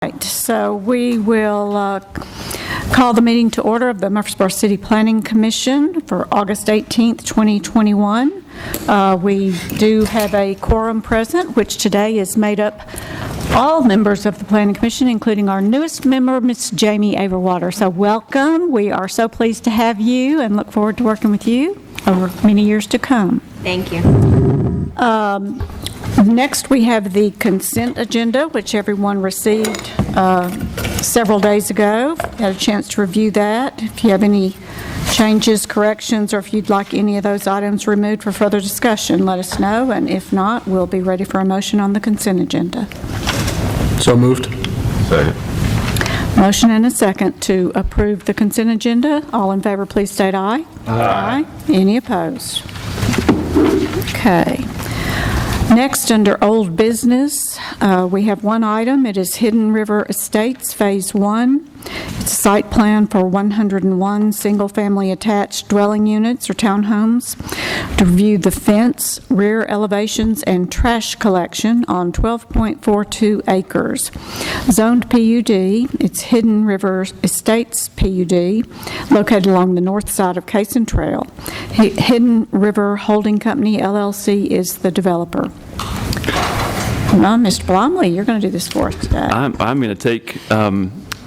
Right, so we will call the meeting to order of the Murfreesboro City Planning Commission for August 18th, 2021. We do have a quorum present, which today is made up all members of the Planning Commission, including our newest member, Ms. Jamie Averwater. So welcome. We are so pleased to have you and look forward to working with you over many years to come. Thank you. Next, we have the consent agenda, which everyone received several days ago. Had a chance to review that. If you have any changes, corrections, or if you'd like any of those items removed for further discussion, let us know, and if not, we'll be ready for a motion on the consent agenda. So moved. Second. Motion and a second to approve the consent agenda. All in favor, please state aye. Aye. Any opposed? Okay. Next, under old business, we have one item. It is Hidden River Estates, Phase 1. It's a site plan for 101 single-family attached dwelling units or townhomes to review the fence, rear elevations, and trash collection on 12.42 acres. Zoned PUD, it's Hidden River Estates PUD, located along the north side of Cason Trail. Hidden River Holding Company, LLC, is the developer. Well, Mr. Blomley, you're going to do this for us today. I'm going to take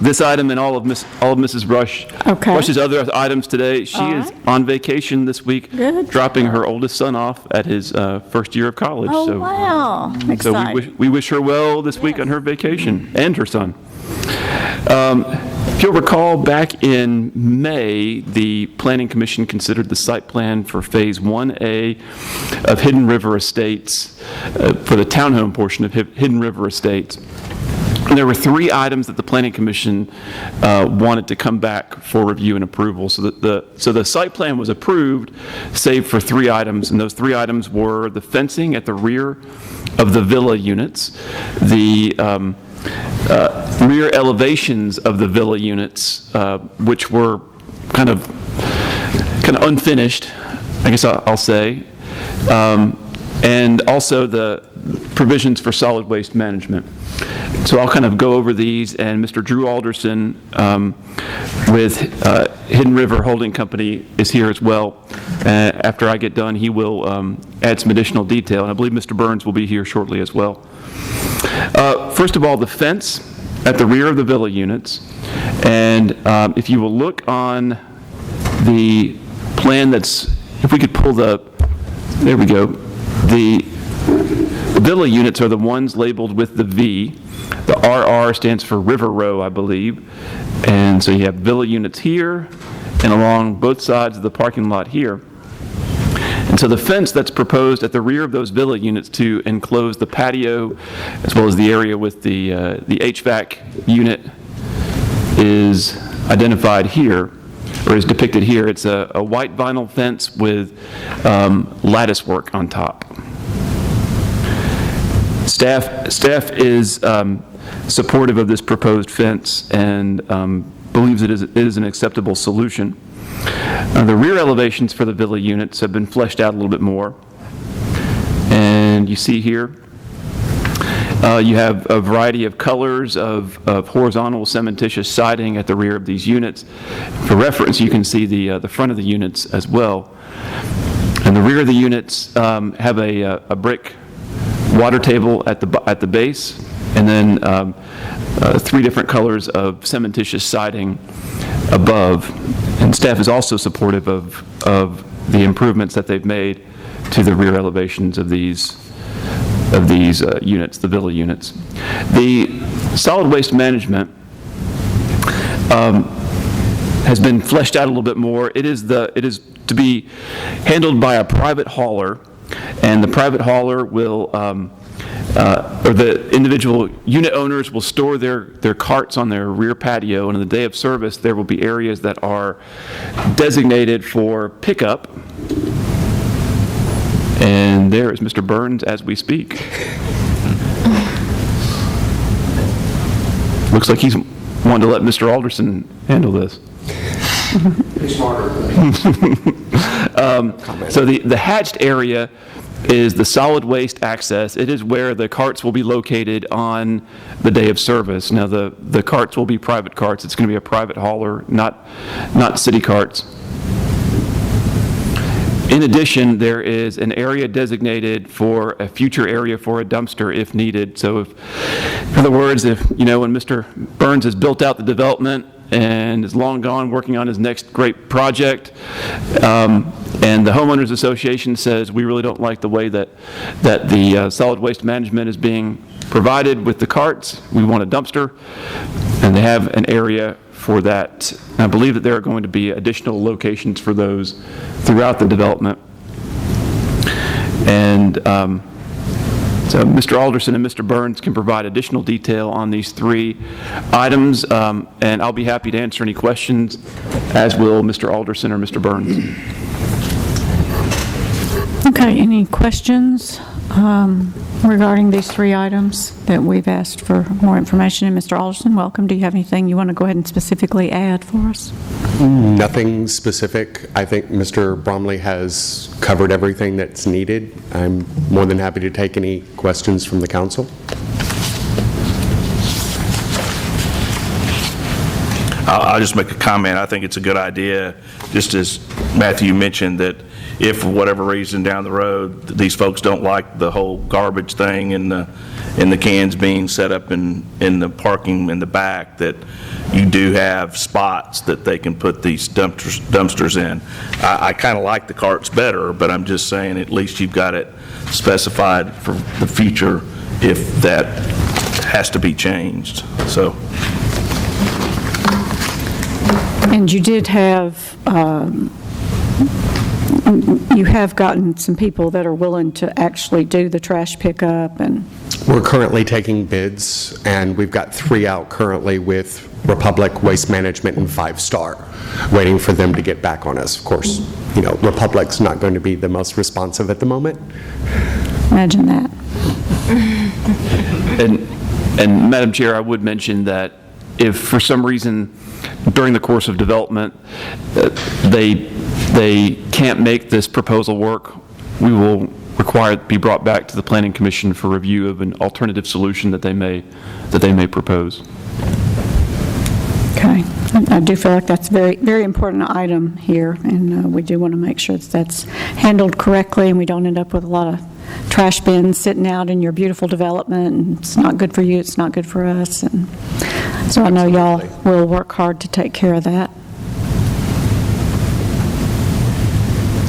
this item and all of Mrs. Rush's other items today. She is on vacation this week, dropping her oldest son off at his first year of college. Oh, wow. Exciting. So we wish her well this week on her vacation, and her son. If you'll recall, back in May, the Planning Commission considered the site plan for Phase 1A of Hidden River Estates, for the townhome portion of Hidden River Estates. And there were three items that the Planning Commission wanted to come back for review and approval. So the site plan was approved, save for three items, and those three items were the fencing at the rear of the villa units, the rear elevations of the villa units, which were kind of unfinished, I guess I'll say, and also the provisions for solid waste management. So I'll kind of go over these, and Mr. Drew Alderson with Hidden River Holding Company is here as well. After I get done, he will add some additional detail, and I believe Mr. Burns will be here shortly as well. First of all, the fence at the rear of the villa units, and if you will look on the plan if we could pull there we go, the villa units are the ones labeled with the V. The RR stands for River Row, I believe. And so you have villa units here and along both sides of the parking lot here. And so the fence that's proposed at the rear of those villa units to enclose the patio as well as the area with the HVAC unit is identified here, or is depicted here. It's a white vinyl fence with lattice work on top. Staff is supportive of this proposed fence and believes it is an acceptable solution. The rear elevations for the villa units have been fleshed out a little bit more. And you see here, you have a variety of colors of horizontal cementitious siding at the rear of these units. For reference, you can see the front of the units as well. And the rear of the units have a brick water table at the base, and then three different colors of cementitious siding above. And staff is also supportive of the improvements that they've made to the rear elevations of these units, the villa units. The solid waste management has been fleshed out a little bit more. It is to be handled by a private hauler, and the private hauler will, or the individual unit owners will store their carts on their rear patio, and on the day of service there will be areas that are designated for pickup. And there is Mr. Burns as we speak. Looks like he's wanting to let Mr. Alderson handle this. He's smarter than me. So the hatched area is the solid waste access. It is where the carts will be located on the day of service. Now, the carts will be private carts. It's going to be a private hauler, not city carts. In addition, there is an area designated for a future area for a dumpster if needed. So if, in other words, if, when Mr. Burns has built out the development and is long gone working on his next great project, and the homeowners association says, we really don't like the way that the solid waste management is being provided with the carts, we want a dumpster, and they have an area for that. I believe that there are going to be additional locations for those throughout the development. And so Mr. Alderson and Mr. Burns can provide additional detail on these 3 items, and I'll be happy to answer any questions, as will Mr. Alderson or Mr. Burns. Okay, any questions regarding these 3 items that we've asked for more information? And Mr. Alderson, welcome. Do you have anything you want to go ahead and specifically add for us? Nothing specific. I think Mr. Bromley has covered everything that's needed. I'm more than happy to take any questions from the council. I'll just make a comment. I think it's a good idea, just as Matthew mentioned, that if for whatever reason down the road these folks don't like the whole garbage thing and the cans being set up in the parking in the back, that you do have spots that they can put these dumpsters in. I kind of like the carts better, but I'm just saying at least you've got it specified for the future if that has to be changed. So. And you did have, you have gotten some people that are willing to actually do the trash pickup, and We're currently taking bids, and we've got 3 out currently with Republic, Waste Management, and 5 Star, waiting for them to get back on us. Of course, Republic's not going to be the most responsive at the moment. imagine that. And Madam Chair, I would mention that if for some reason during the course of development they can't make this proposal work, we will require it be brought back to the Planning Commission for review of an alternative solution that they may propose. Okay. I do feel like that's a very, very important item here, and we do want to make sure that that's handled correctly and we don't end up with a lot of trash bins sitting out in your beautiful development, and it's not good for you, it's not good for us. And so I know y'all will work hard to take care of that.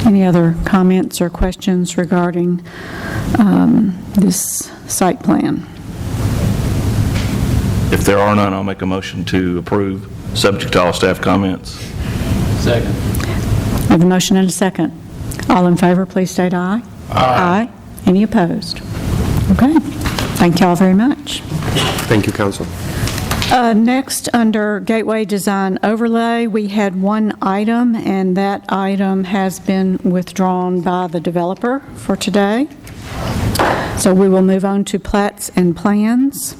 Any other comments or questions regarding this site plan? If there are none, I'll make a motion to approve, subject to all staff comments. Second. I have a motion and a second. All in favor, please state aye. Aye. Any opposed? Okay. Thank you all very much. Thank you, Council. Next, under Gateway Design Overlay, we had 1 item, and that item has been withdrawn by the developer for today. So we will move on to plats and plans.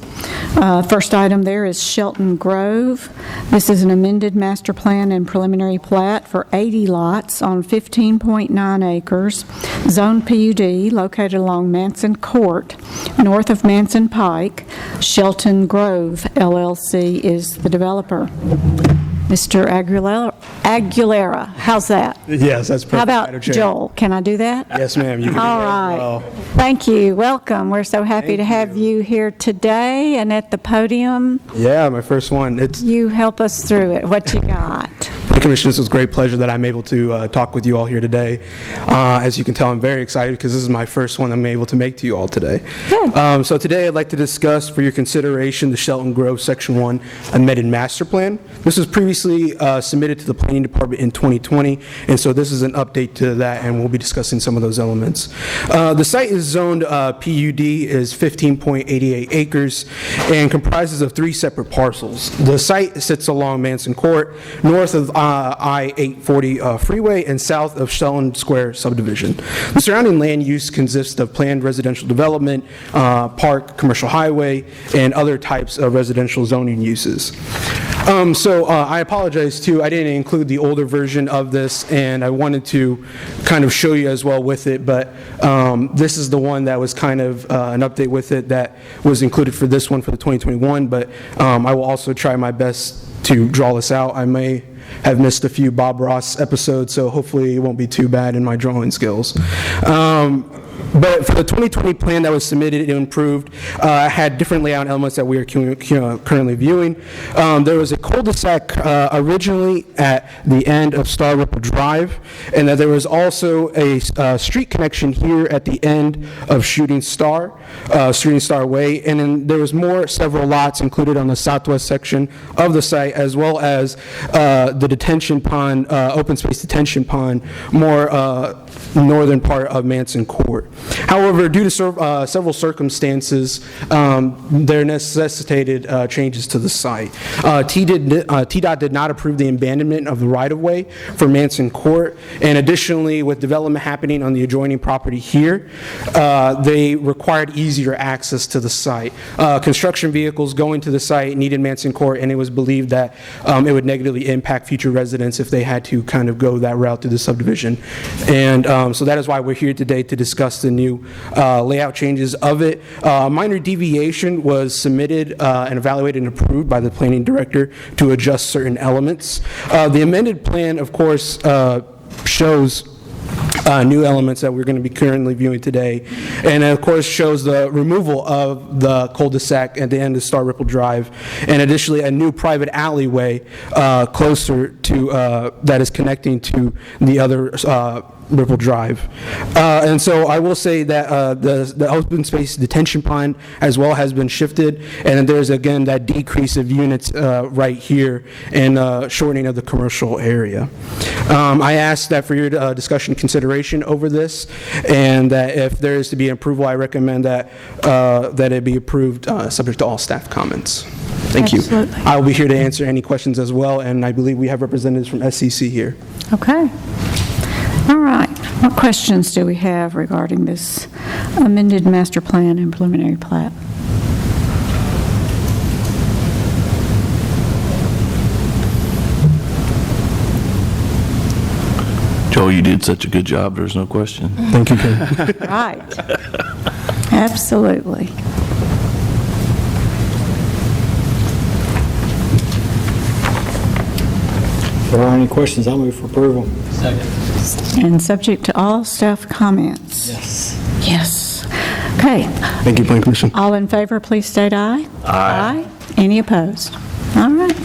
First item there is Shelton Grove. This is an amended master plan and preliminary plat for 80 lots on 15.9 acres, zone PUD, located along Manson Court, north of Manson Pike. Shelton Grove, LLC, is the developer. Mr. Aguilera, how's that? Yes, that's perfect. How Madam about Chair. Joel? Can I do that? Yes, ma'am. You can do All that as right. well. Thank you. Welcome. We're so happy to have you here today and at the podium. Yeah, my first one. You help us through it. What you got? Commissioner, this was a great pleasure that I'm able to talk with you all here today. As you can tell, I'm very excited because this is my first one I'm able to make to you all today. Good. So today I'd like to discuss for your consideration the Shelton Grove Section 1 amended master plan. This was previously submitted to the Planning Department in 2020, and so this is an update to that, and we'll be discussing some of those elements. The site is zoned PUD, is 15.88 acres, and comprises of 3 separate parcels. The site sits along Manson Court, north of I-840 freeway and south of Shelton Square subdivision. The surrounding land use consists of planned residential development, park, commercial highway, and other types of residential zoning uses. I apologize too, I didn't include the older version of this, and I wanted to kind of show you as well with it, but this is the one that was kind of an update with it that was included for this one for the 2021, but I will also try my best to draw this out. I may have missed a few Bob Ross episodes, so hopefully it won't be too bad in my drawing skills. But for the 2020 plan that was submitted and improved, had different layout elements that we are currently viewing. There was a cul-de-sac originally at the end of Star Ripple Drive, and that there was also a street connection here at the end of Shooting Star Way, and then there was several lots included on the southwest section of the site, as well as the detention pond, open space detention pond, more northern part of Manson Court. However, due to several circumstances, there necessitated changes to the site. TDOT did not approve the abandonment of the right-of-way for Manson Court, and additionally, with development happening on the adjoining property here, they required easier access to the site. Construction vehicles going to the site needed Manson Court, and it was believed that it would negatively impact future residents if they had to kind of go that route through the subdivision. And so that is why we're here today to discuss the new layout changes of it. Minor deviation was submitted and evaluated and approved by the planning director to adjust certain elements. The amended plan, of course, shows new elements that we're going to be currently viewing today, and of course shows the removal of the cul-de-sac at the end of Star Ripple Drive, and additionally a new private alleyway closer to that is connecting to the other Ripple Drive. And so I will say that the open space detention pond as well has been shifted, and then there's again that decrease of units right here and shortening of the commercial area. I ask that for your discussion and consideration over this, and that if there is to be approval, I recommend that that it be approved subject to all staff comments. Thank you. Absolutely. I will be here to answer any questions as well, and I believe we have representatives from SCC here. Okay. All right. What questions do we have regarding this amended master plan and preliminary plat? Joel, you did such a good job, there's no question. Thank you, Ken. Right. Absolutely. If there aren't any questions, I'll move for approval. And subject to all staff comments? Yes. Yes. Okay. Thank you, Planning Commission. All in favor, please state aye. Aye. Any opposed? All right.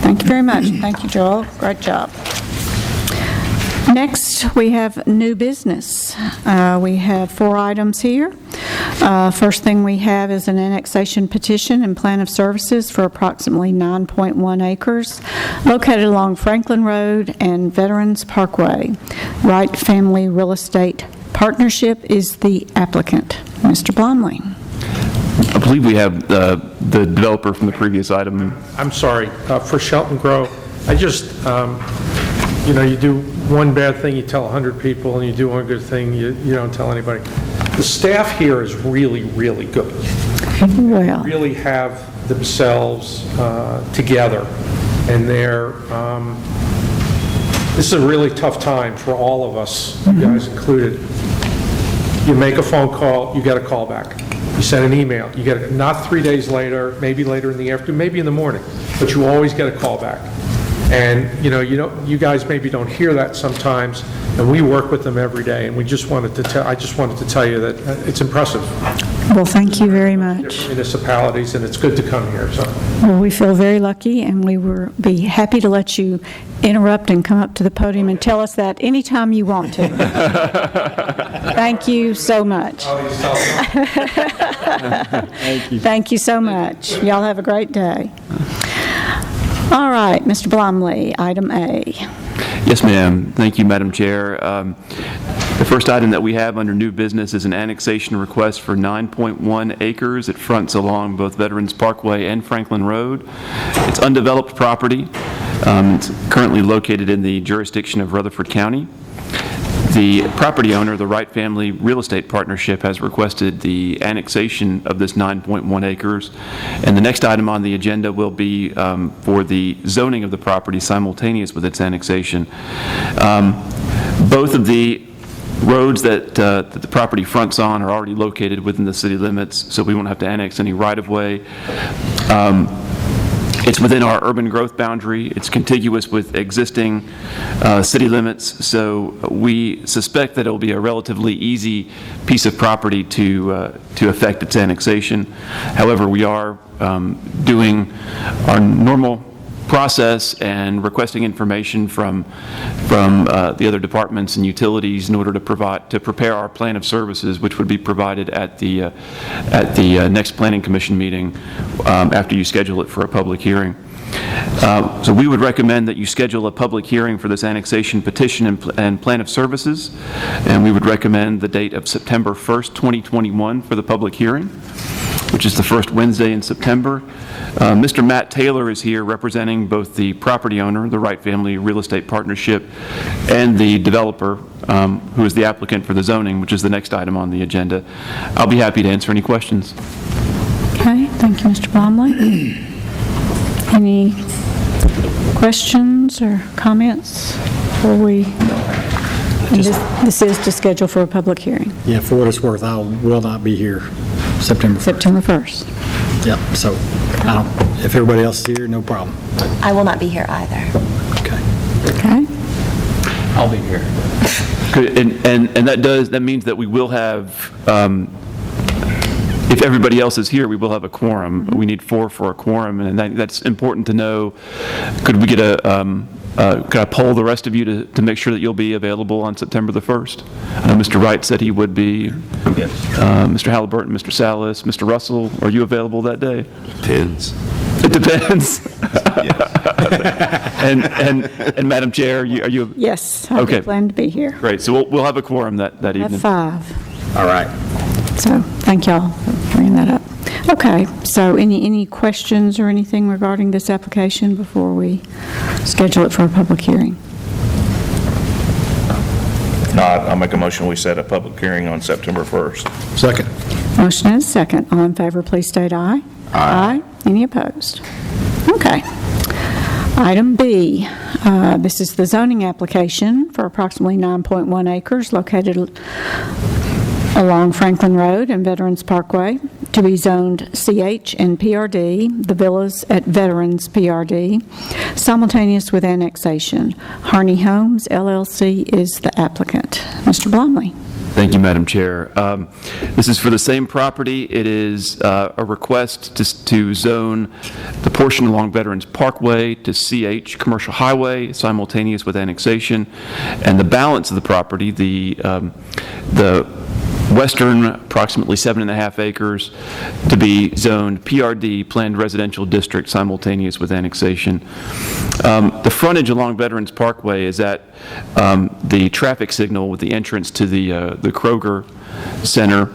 Thank you very much. Thank you, Joel. Great job. Next, we have new business. We have 4 items here. First thing we have is an annexation petition and plan of services for approximately 9.1 acres located along Franklin Road and Veterans Parkway. Wright Family Real Estate Partnership is the applicant. Mr. Blomley. I believe we have the developer from the previous item. I'm sorry, for Shelton Grove, I just, you do one bad thing, you tell 100 people, and you do one good thing, you don't tell anybody. The staff here is really, really good. Well, Really have themselves together, and this is a really tough time for all of us, you guys included. You make a phone call, you get a call back. You send an email, you get it, not 3 days later, maybe later in the afternoon, maybe in the morning, but you always get a call back. And, you guys maybe don't hear that sometimes, and we work with them every day, and I just wanted to tell you that it's impressive. well, thank you very much. Different municipalities, and it's good to come here, so. Well, we feel very lucky, and we will be happy to let you interrupt and come up to the podium and tell us that anytime you want to. Thank you so much. Thank you so much. Y'all have a great day. All right, Mr. Blomley, item A. Yes, ma'am. Thank you, Madam Chair. The first item that we have under new business is an annexation request for 9.1 acres. It fronts along both Veterans Parkway and Franklin Road. It's undeveloped property. It's currently located in the jurisdiction of Rutherford County. The property owner, the Wright Family Real Estate Partnership, has requested the annexation of this 9.1 acres. And the next item on the agenda will be for the zoning of the property simultaneous with its annexation. Both of the roads that the property fronts on are already located within the city limits, so we won't have to annex any right-of-way. It's within our urban growth boundary. It's contiguous with existing city limits, so we suspect that it will be a relatively easy piece of property to effect its annexation. However, we are doing our normal process and requesting information from the other departments and utilities in order to prepare our plan of services, which would be provided at the next Planning Commission meeting after you schedule it for a public hearing. So we would recommend that you schedule a public hearing for this annexation petition and plan of services, and we would recommend the date of September 1st, 2021 for the public hearing, which is the first Wednesday in September. Mr. Matt Taylor is here representing both the property owner, the Wright Family Real Estate Partnership, and the developer, who is the applicant for the zoning, which is the next item on the agenda. I'll be happy to answer any questions. Okay, thank you, Mr. Blomley. Any questions or comments before we, this is to schedule for a public hearing, Yeah, for what it's worth, I will not be here September 1st. September 1st. Yep, so if everybody else is here, no problem. I will not be here either. Okay. Okay? I'll be here. Good, and that means that we will have, if everybody else is here, we will have a quorum. We need 4 for a quorum, and that's important to know. Could we get could I poll the rest of you to make sure that you'll be available on September the 1st? I know Mr. Wright said he would be. Yes. Mr. Halliburton, Mr. Salas, Mr. Russell, are you available that day? Depends. It depends. And Madam Chair, are you? Yes, I Okay. plan to be here. Great, so we'll have a quorum that At evening. 5. All right. So, thank y'all for bringing that up. Okay, so any questions or anything regarding this application before we schedule it for a public hearing? I'll make a motion, we set a public hearing on September 1st. Second. Motion and a second. All in favor, please state aye. Aye. Any opposed? Okay. Item B, this is the zoning application for approximately 9.1 acres located along Franklin Road and Veterans Parkway to be zoned CH and PRD, the villas at Veterans PRD, simultaneous with annexation. Harney Homes LLC is the applicant. Mr. Blomley. Thank you, Madam Chair. This is for the same property. It is a request to zone the portion along Veterans Parkway to CH, Commercial Highway, simultaneous with annexation, and the balance of the property, the western, approximately 7.5 acres, to be zoned PRD, Planned Residential District, simultaneous with annexation. The frontage along Veterans Parkway is at the traffic signal with the entrance to the Kroger Center.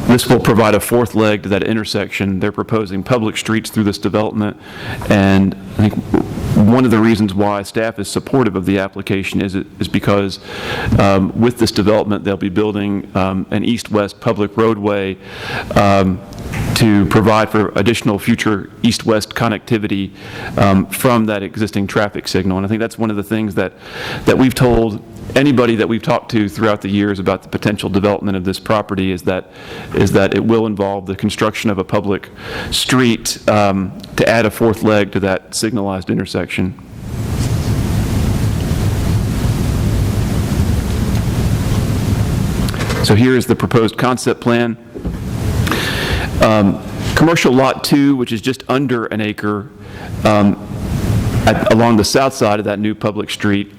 This will provide a fourth leg to that intersection. They're proposing public streets through this development, and I think one of the reasons why staff is supportive of the application is because with this development, they'll be building an east-west public roadway to provide for additional future east-west connectivity from that existing traffic signal. And I think that's one of the things that we've told anybody that we've talked to throughout the years about the potential development of this property is that it will involve the construction of a public street to add a fourth leg to that signalized intersection. So here is the proposed concept plan. Commercial Lot 2, which is just under an acre along the south side of that new public street,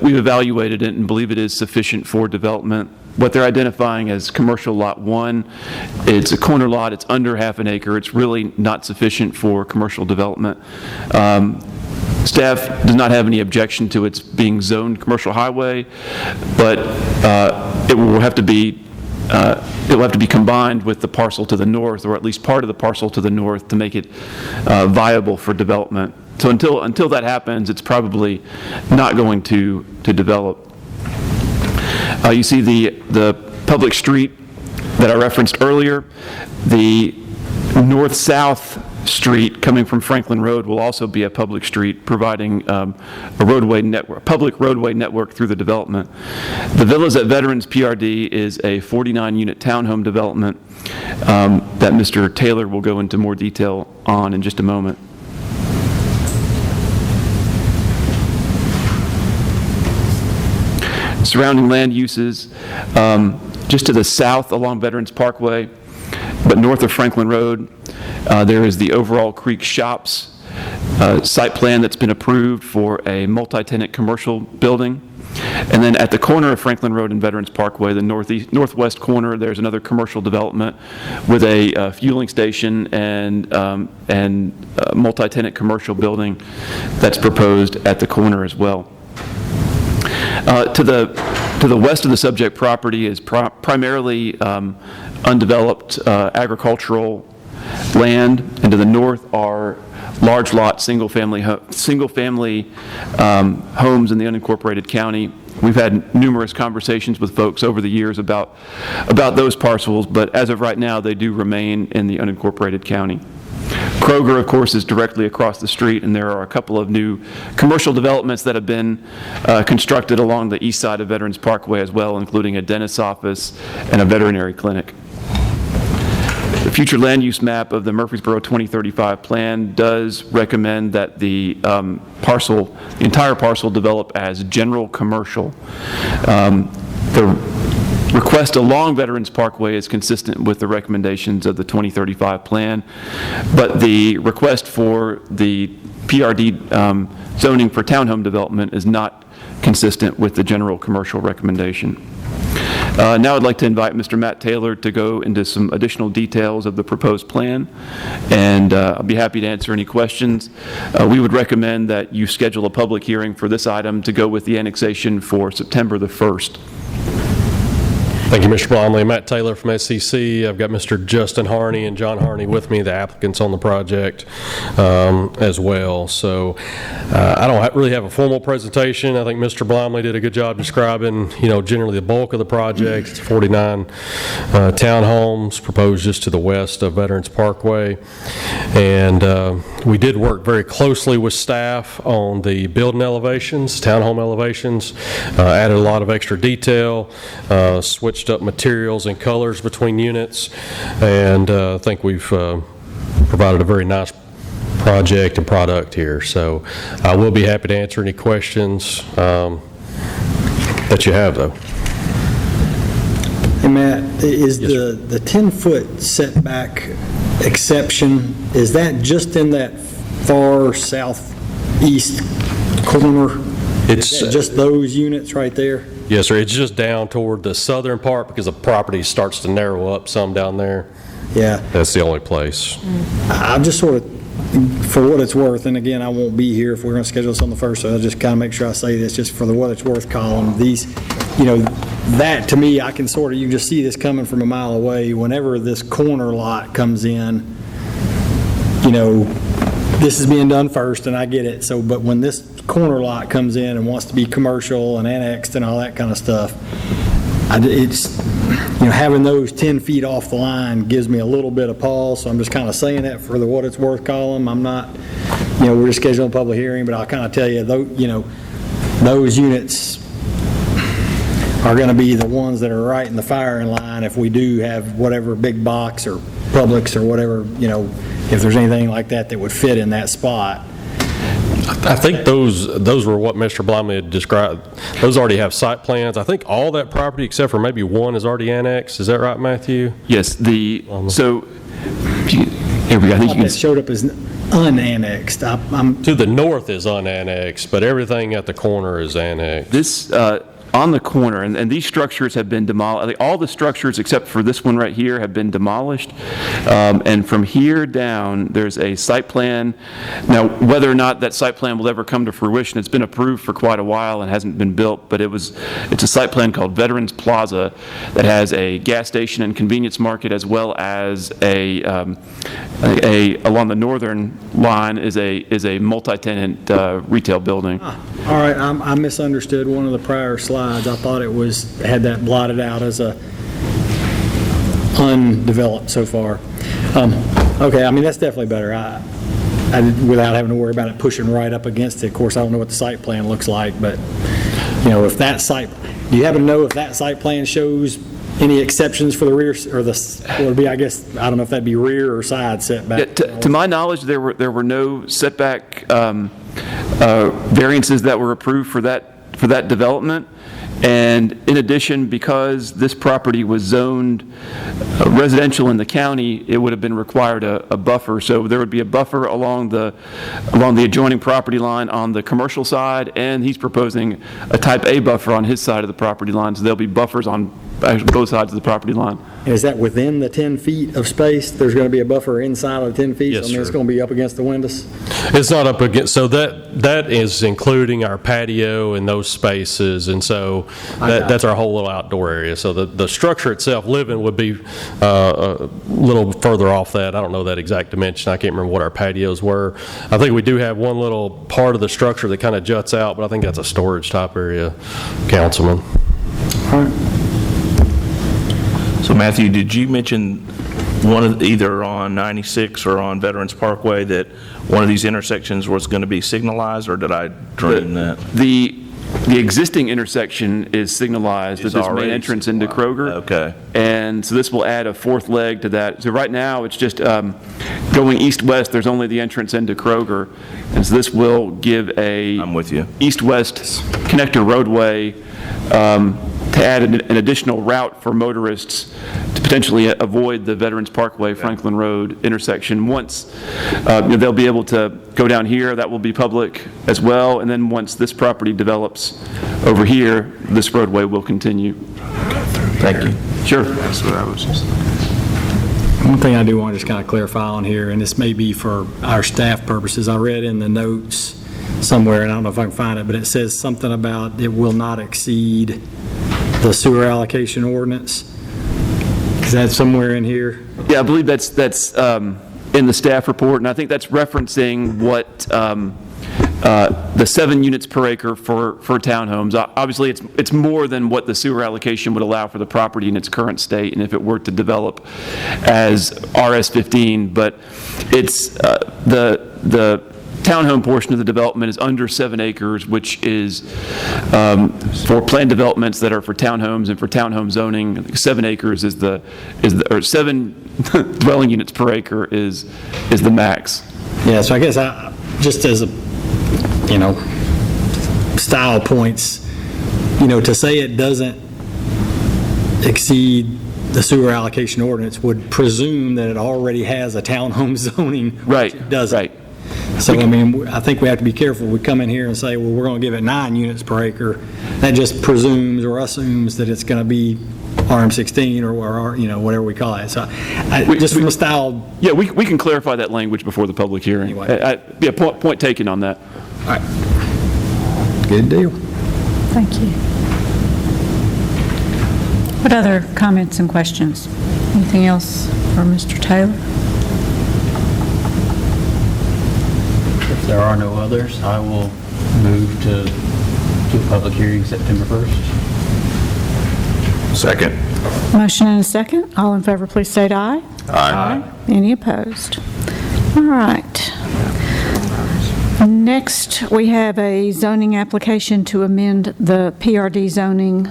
we've evaluated it and believe it is sufficient for development. What they're identifying as Commercial Lot 1, it's a corner lot, it's under half an acre, it's really not sufficient for commercial development. Staff does not have any objection to its being zoned commercial highway, but it will have to be it'll have to be combined with the parcel to the north, or at least part of the parcel to the north, to make it viable for development. So until that happens, it's probably not going to develop. You see the public street that I referenced earlier. The north-south street coming from Franklin Road will also be a public street, providing a roadway network, public roadway network through the development. The Villas at Veterans PRD is a 49-unit townhome development that Mr. Taylor will go into more detail on in just a moment. Surrounding land uses, just to the south along Veterans Parkway, but north of Franklin Road, there is the Overall Creek Shops site plan that's been approved for a multi-tenant commercial building. And then at the corner of Franklin Road and Veterans Parkway, the northwest corner, there's another commercial development with a fueling station and multi-tenant commercial building that's proposed at the corner as well. To the west of the subject property is primarily undeveloped agricultural land, and to the north are large lot single-family homes in the unincorporated county. We've had numerous conversations with folks over the years about those parcels, but as of right now, they do remain in the unincorporated county. Kroger, of course, is directly across the street, and there are a couple of new commercial developments that have been constructed along the east side of Veterans Parkway as well, including a dentist's office and a veterinary clinic. The future land use map of the Murfreesboro 2035 plan does recommend that the entire parcel develop as general commercial. The request along Veterans Parkway is consistent with the recommendations of the 2035 plan, but the request for the PRD zoning for townhome development is not consistent with the general commercial recommendation. Now I'd like to invite Mr. Matt Taylor to go into some additional details of the proposed plan, and I'll be happy to answer any questions. We would recommend that you schedule a public hearing for this item to go with the annexation for September the 1st. Thank you, Mr. Blomley. Matt Taylor from SEC. I've got Mr. Justin Harney and John Harney with me, the applicants on the project as well. So I don't really have a formal presentation. I think Mr. Blomley did a good job describing, generally the bulk of the project. It's 49 townhomes proposed just to the west of Veterans Parkway. And we did work very closely with staff on the building elevations, townhome elevations, added a lot of extra detail, switched up materials and colors between units, and I think we've provided a very nice project and product here. So I will be happy to answer any questions that you have, though. Hey, Matt, is the 10-foot setback exception, is that just in that far southeast corner? It's just those units right there? Yes, sir. It's just down toward the southern part because the property starts to narrow up some down there. Yeah. That's the only place. I'm just sort of, for what it's worth, and again, I won't be here if we're going to schedule this on the 1st, so I'll just kind of make sure I say this just for the what it's worth column. These, that to me, I can sort of, you can just see this coming from a mile away. Whenever this corner lot comes in, this is being done first, and I get it. So, but when this corner lot comes in and wants to be commercial and annexed and all that kind of stuff, it's, having those 10 feet off the line gives me a little bit of pause. So I'm just kind of saying that for the what it's worth column. I'm not, we're just scheduling a public hearing, but I'll kind of tell you, those units are going to be the ones that are right in the firing line if we do have whatever big box or Publix or whatever, if there's anything like that that would fit in that spot. I think those were what Mr. Blomley had described. Those already have site plans. I think all that property except for maybe one is already annexed. Is that right, Matthew? Yes. So here we go. I think you That showed up as unannexed. To the north is unannexed, but everything at the corner is annexed. This on the corner, and these structures have been demolished. All the structures except for this one right here have been demolished. And from here down, there's a site plan. Now, whether or not that site plan will ever come to fruition, it's been approved for quite a while and hasn't been built, but it's a site plan called Veterans Plaza that has a gas station and convenience market, as well as along the northern line is a multi-tenant retail building. All right, I misunderstood one of the prior slides. I thought it had that blotted out as a undeveloped so far. Okay, I mean, that's definitely better. Without having to worry about it pushing right up against it. Of course, I don't know what the site plan looks like, but, if that site, do you happen to know if that site plan shows any exceptions for the rear, or what would be, I guess, I don't know if that'd be rear or side setback? Yeah, to my knowledge, there were no setback variances that were approved for that development. And in addition, because this property was zoned residential in the county, it would have been required a buffer. So there would be a buffer along the adjoining property line on the commercial side, and he's proposing a type A buffer on his side of the property line. So there'll be buffers on both sides of the property line. Is that within the 10 feet of space? There's going to be a buffer inside of the 10 feet? Yes, I mean, it's sir. going to be up against the windows? It's not up against, so that is including our patio and those spaces, and so that's our whole little outdoor area. So the structure itself, living, would be a little further off that. I don't know that exact dimension. I can't remember what our patios were. I think we do have one little part of the structure that kind of juts out, but I think that's a storage type area, Councilman. All right. So Matthew, did you mention either on 96 or on Veterans Parkway that one of these intersections was going to be signalized, or did I dream that? The existing intersection is signalized with this main entrance into Kroger. Okay. And so this will add a fourth leg to that. So right now, it's just going east-west, there's only the entrance into Kroger. And so this will give I'm with you. east-west connector roadway to add an additional route for motorists to potentially avoid the Veterans Parkway, Franklin Road intersection. Once they'll be able to go down here, that will be public as well. And then once this property develops over here, this roadway will continue. Thank you. Sure. That's what I was just... One thing I do want to just kind of clarify on here, and this may be for our staff purposes, I read in the notes somewhere, and I don't know if I can find it, but it says something about it will not exceed the sewer allocation ordinance. Is that somewhere in here? Yeah, I believe that's in the staff report, and I think that's referencing what the 7 units per acre for townhomes. Obviously, it's more than what the sewer allocation would allow for the property in its current state, and if it were to develop as RS-15, but it's the townhome portion of the development is under 7 acres, which is for planned developments that are for townhomes and for townhome zoning. I think 7 acres or 7 dwelling units per acre is the max. Yeah, so I guess just as a, style points, to say it doesn't exceed the sewer allocation ordinance would presume that it already has a townhome zoning. Right. Which it doesn't. Right. So, I think we have to be careful. We come in here and say, well, we're going to give it 9 units per acre. That just presumes or assumes that it's going to be RM16 or whatever we call it. So, just from a style. Yeah, we can clarify that language before the public hearing. Anyway. Yeah, point taken on that. All right. Good deal. Thank you. What other comments and questions? Anything else for Mr. Taylor? If there are no others, I will move to a public hearing September 1st. Second. Motion and a second. All in favor, please state aye. Aye. Any opposed? All right. Next, we have a zoning application to amend the PRD zoning,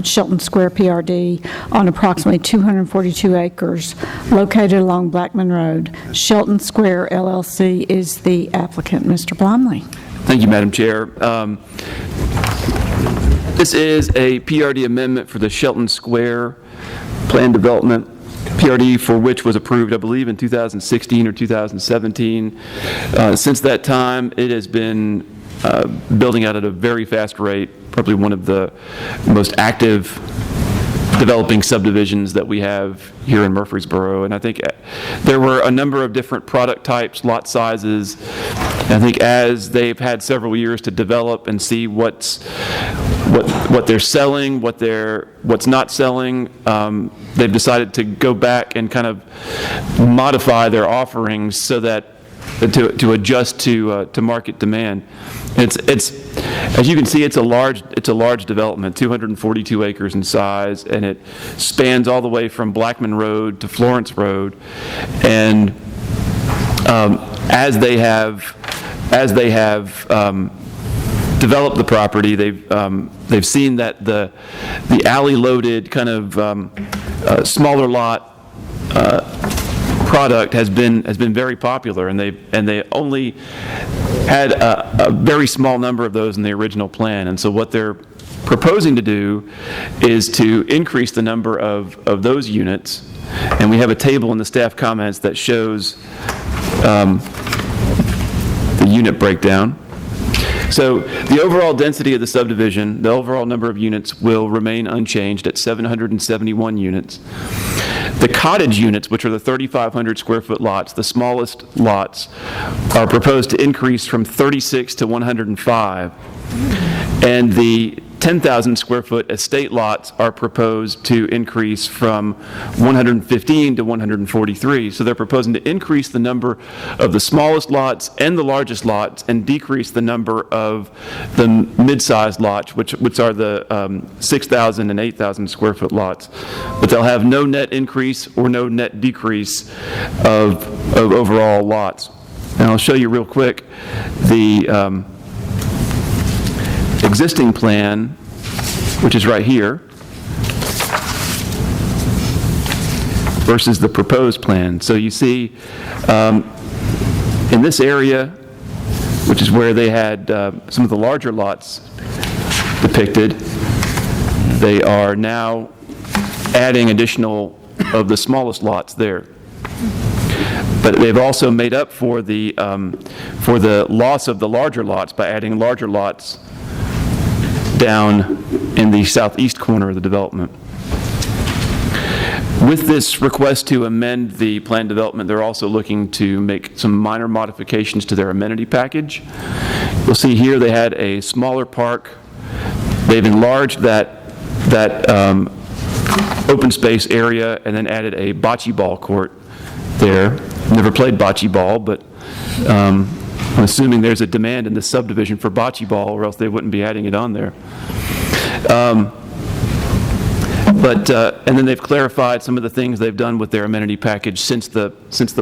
Shelton Square PRD, on approximately 242 acres located along Blackman Road. Shelton Square LLC is the applicant. Mr. Blomley. Thank you, Madam Chair. This is a PRD amendment for the Shelton Square plan development, PRD for which was approved, I believe, in 2016 or 2017. Since that time, it has been building out at a very fast rate, probably one of the most active developing subdivisions that we have here in Murfreesboro. And I think there were a number of different product types, lot sizes. I think as they've had several years to develop and see what they're selling, what's not selling, they've decided to go back and kind of modify their offerings so that to adjust to market demand. It's as you can see, it's a large development, 242 acres in size, and it spans all the way from Blackman Road to Florence Road. And as they have developed the property, they've seen that the alley-loaded kind of smaller lot product has been very popular, and they only had a very small number of those in the original plan. And so what they're proposing to do is to increase the number of those units, and we have a table in the staff comments that shows the unit breakdown. So the overall density of the subdivision, the overall number of units, will remain unchanged at 771 units. The cottage units, which are the 3,500 square foot lots, the smallest lots, are proposed to increase from 36 to 105. And the 10,000 square foot estate lots are proposed to increase from 115 to 143. So they're proposing to increase the number of the smallest lots and the largest lots and decrease the number of the mid-sized lots, which are the 6,000 and 8,000 square foot lots. But they'll have no net increase or no net decrease of overall lots. And I'll show you real quick the existing plan, which is right here, versus the proposed plan. So you see in this area, which is where they had some of the larger lots depicted, they are now adding additional of the smallest lots there. But they've also made up for the loss of the larger lots by adding larger lots down in the southeast corner of the development. With this request to amend the plan development, they're also looking to make some minor modifications to their amenity package. You'll see here they had a smaller park. They've enlarged that open space area and then added a bocce ball court there. Never played bocce ball, but I'm assuming there's a demand in the subdivision for bocce ball, or else they wouldn't be adding it on there. And then they've clarified some of the things they've done with their amenity package since the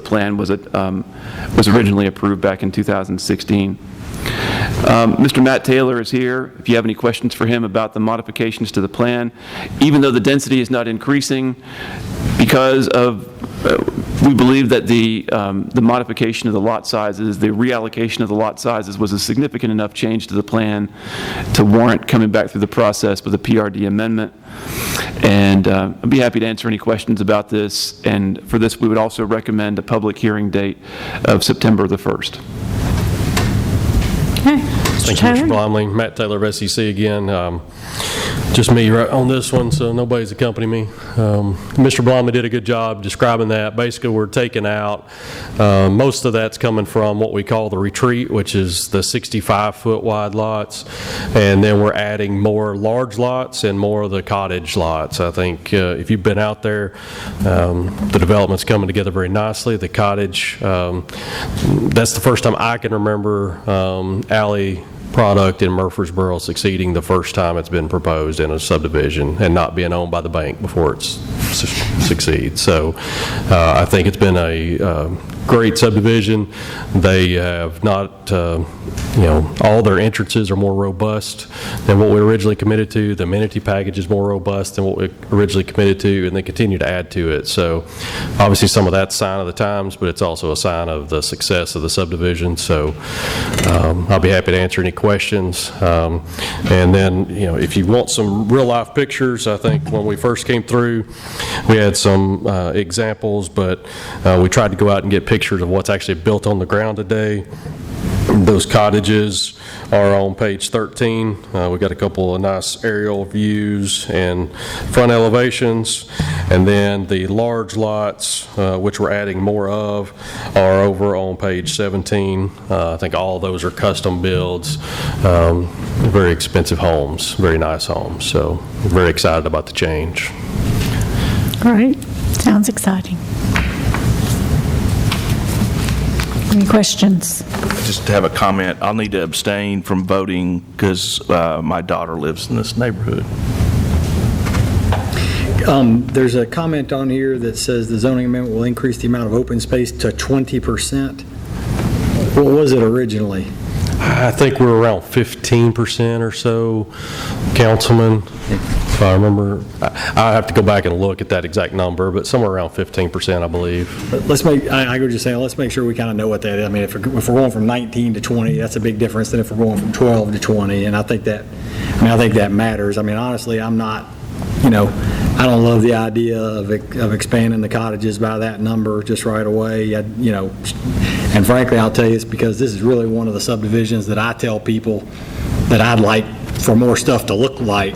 plan was originally approved back in 2016. Mr. Matt Taylor is here. If you have any questions for him about the modifications to the plan, even though the density is not increasing, because of we believe that the modification of the lot sizes, the reallocation of the lot sizes, was a significant enough change to the plan to warrant coming back through the process with a PRD amendment. And I'd be happy to answer any questions about this. And for this, we would also recommend a public hearing date of September the 1st. Okay. Thank you, Mr. Blomley. Matt Taylor of SEC again. Just me right on this one, so nobody's accompanying me. Mr. Blomley did a good job describing that. Basically, we're taking out, most of that's coming from what we call the retreat, which is the 65-foot wide lots, and then we're adding more large lots and more of the cottage lots. I think if you've been out there, the development's coming together very nicely. The cottage, that's the first time I can remember alley product in Murfreesboro succeeding the first time it's been proposed in a subdivision and not being owned by the bank before it succeeds. So I think it's been a great subdivision. They have not, all their entrances are more robust than what we originally committed to. The amenity package is more robust than what we originally committed to, and they continue to add to it. So obviously some of that's a sign of the times, but it's also a sign of the success of the subdivision. So I'll be happy to answer any questions. And then, if you want some real life pictures, I think when we first came through, we had some examples, but we tried to go out and get pictures of what's actually built on the ground today. Those cottages are on page 13. We got a couple of nice aerial views and front elevations. And then the large lots, which we're adding more of, are over on page 17. I think all of those are custom builds, very expensive homes, very nice homes. So very excited about the change. Great. Sounds exciting. Any questions? Just to have a comment, I'll need to abstain from voting because my daughter lives in this neighborhood. There's a comment on here that says the zoning amendment will increase the amount of open space to 20%. What was it originally? I think we're around 15% or so, Councilman, if I remember. I have to go back and look at that exact number, but somewhere around 15%, I believe. Let's make, I was just saying, let's make sure we kind of know what that is. I mean, if we're going from 19 to 20, that's a big difference than if we're going from 12 to 20, and I think that matters. I mean, honestly, I'm not, I don't love the idea of expanding the cottages by that number just right away, and frankly, I'll tell you, it's because this is really one of the subdivisions that I tell people that I'd like for more stuff to look like,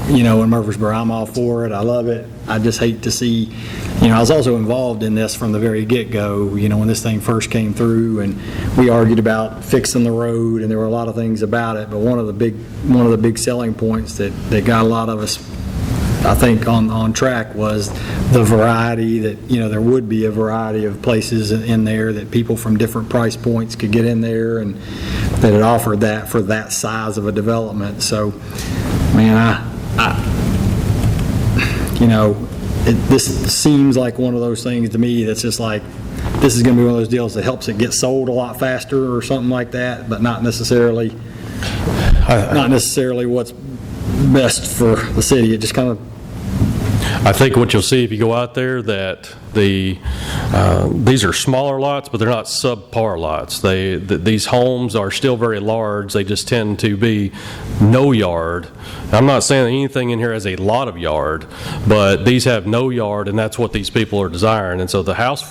in Murfreesboro. I'm all for it. I love it. I just hate to see, I was also involved in this from the very get-go, when this thing first came through, and we argued about fixing the road, and there were a lot of things about it, but one of the big selling points that got a lot of us, I think, on track was the variety that, there would be a variety of places in there that people from different price points could get in there, and that it offered that for that size of a development. So, man, this seems like one of those things to me that's just like, this is going to be one of those deals that helps it get sold a lot faster or something like that, but not necessarily what's best for the city. It just kind of, I think what you'll see if you go out there that these are smaller lots, but they're not subpar lots. These homes are still very large. They just tend to be no yard. I'm not saying anything in here has a lot of yard, but these have no yard, and that's what these people are desiring. And so the house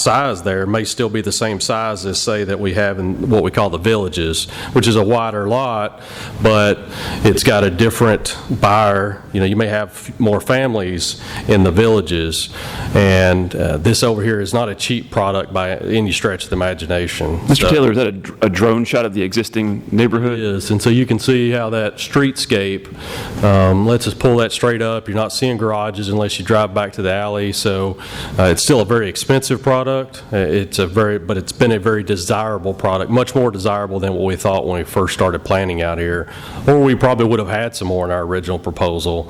size there may still be the same size as, say, that we have in what we call the villages, which is a wider lot, but it's got a different buyer. You may have more families in the villages, and this over here is not a cheap product by any stretch of the imagination. Mr. Taylor, is that a drone shot of the existing neighborhood? It is, and so you can see how that streetscape lets us pull that straight up. You're not seeing garages unless you drive back to the alley, so it's still a very expensive product. But it's been a very desirable product, much more desirable than what we thought when we first started planning out here, or we probably would have had some more in our original proposal.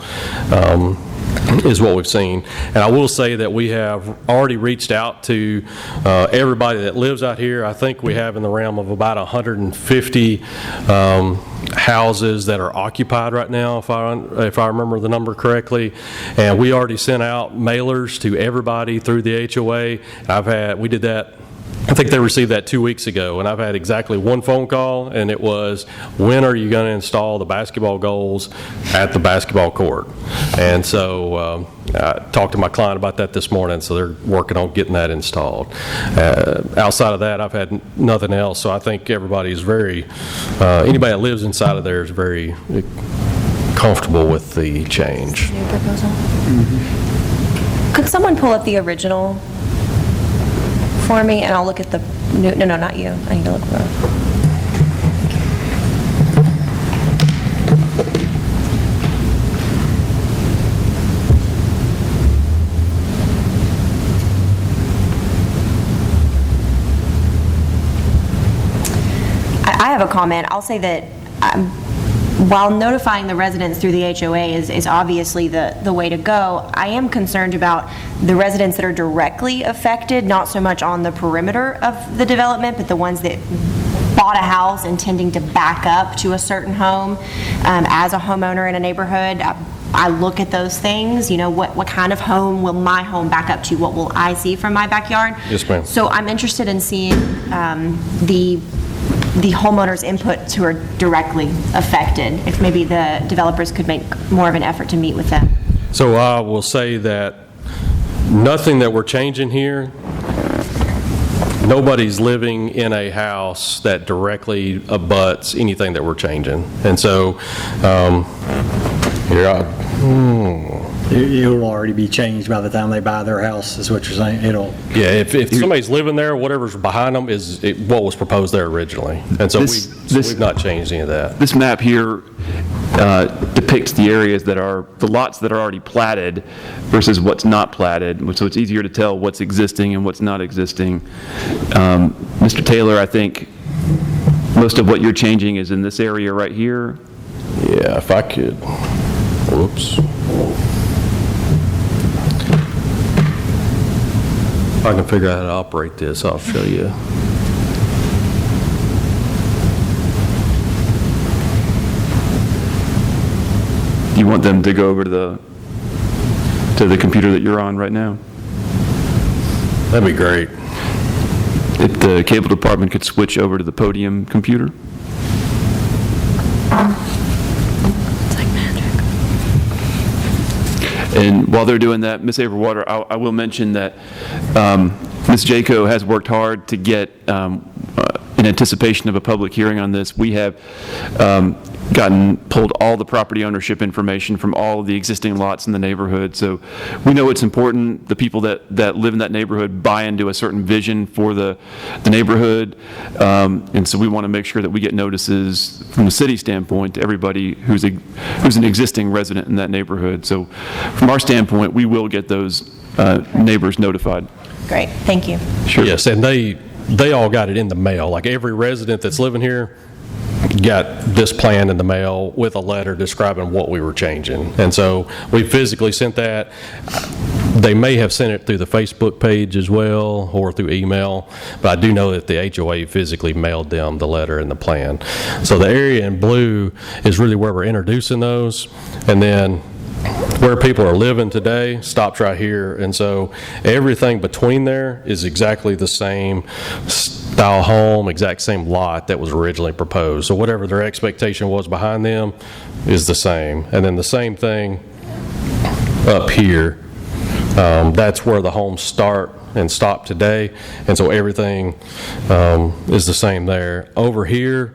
Is what we've seen. And I will say that we have already reached out to everybody that lives out here. I think we have in the realm of about 150 houses that are occupied right now, if I remember the number correctly. And we already sent out mailers to everybody through the HOA. We did that, I think they received that 2 weeks ago, and I've had exactly one phone call, and it was, when are you going to install the basketball goals at the basketball court? And so I talked to my client about that this morning, so they're working on getting that installed. Outside of that, I've had nothing else, so I think everybody's anybody that lives inside of there is very comfortable with the change. New proposal? Could someone pull up the original for me, and I'll look at the new, no, not you. I need to look for it. I have a comment. I'll say that while notifying the residents through the HOA is obviously the way to go, I am concerned about the residents that are directly affected, not so much on the perimeter of the development, but the ones that bought a house intending to back up to a certain home. As a homeowner in a neighborhood, I look at those things, what kind of home will my home back up to? What will I see from my backyard? Yes, ma'am. So I'm interested in seeing the homeowners' inputs who are directly affected, if maybe the developers could make more of an effort to meet with them. So I will say that nothing that we're changing here nobody's living in a house that directly abuts anything that we're changing. And so, It'll already be changed by the time they buy their house, is what you're saying? yeah, if somebody's living there, whatever's behind them is what was proposed there originally. And so we've not changed any of that. This map here depicts the areas that are, the lots that are already platted versus what's not platted, so it's easier to tell what's existing and what's not existing. Mr. Taylor, I think most of what you're changing is in this area right here. Yeah, if I could, whoops. If I can figure out how to operate this, I'll show you. You want them to go over to the computer that you're on right now? That'd be great. If the cable department could switch over to the podium computer. It's like magic. And while they're doing that, Ms. Averwater, I will mention that Ms. Jaco has worked hard to get, in anticipation of a public hearing on this, we have pulled all the property ownership information from all of the existing lots in the neighborhood. So we know it's important, the people that live in that neighborhood buy into a certain vision for the neighborhood. And so we want to make sure that we get notices from the city standpoint to everybody who's an existing resident in that neighborhood. So from our standpoint, we will get those neighbors notified. Great, thank you. Sure. Yes, and they all got it in the mail. Like every resident that's living here got this plan in the mail with a letter describing what we were changing. And so we physically sent that. They may have sent it through the Facebook page as well or through email, but I do know that the HOA physically mailed them the letter and the plan. So the area in blue is really where we're introducing those. And then where people are living today stops right here. And so everything between there is exactly the same style home, exact same lot that was originally proposed. So whatever their expectation was behind them is the same. And then the same thing up here, that's where the homes start and stop today. And so everything is the same there. Over here,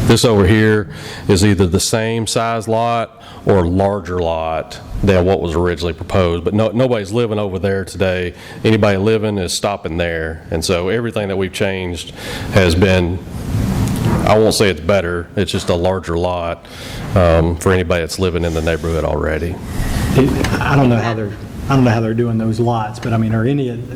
this over here is either the same size lot or larger lot than what was originally proposed. But nobody's living over there today. Anybody living is stopping there. And so everything that we've changed has been, I won't say it's better, it's just a larger lot for anybody that's living in the neighborhood already. I don't know how they're doing those lots, but I mean,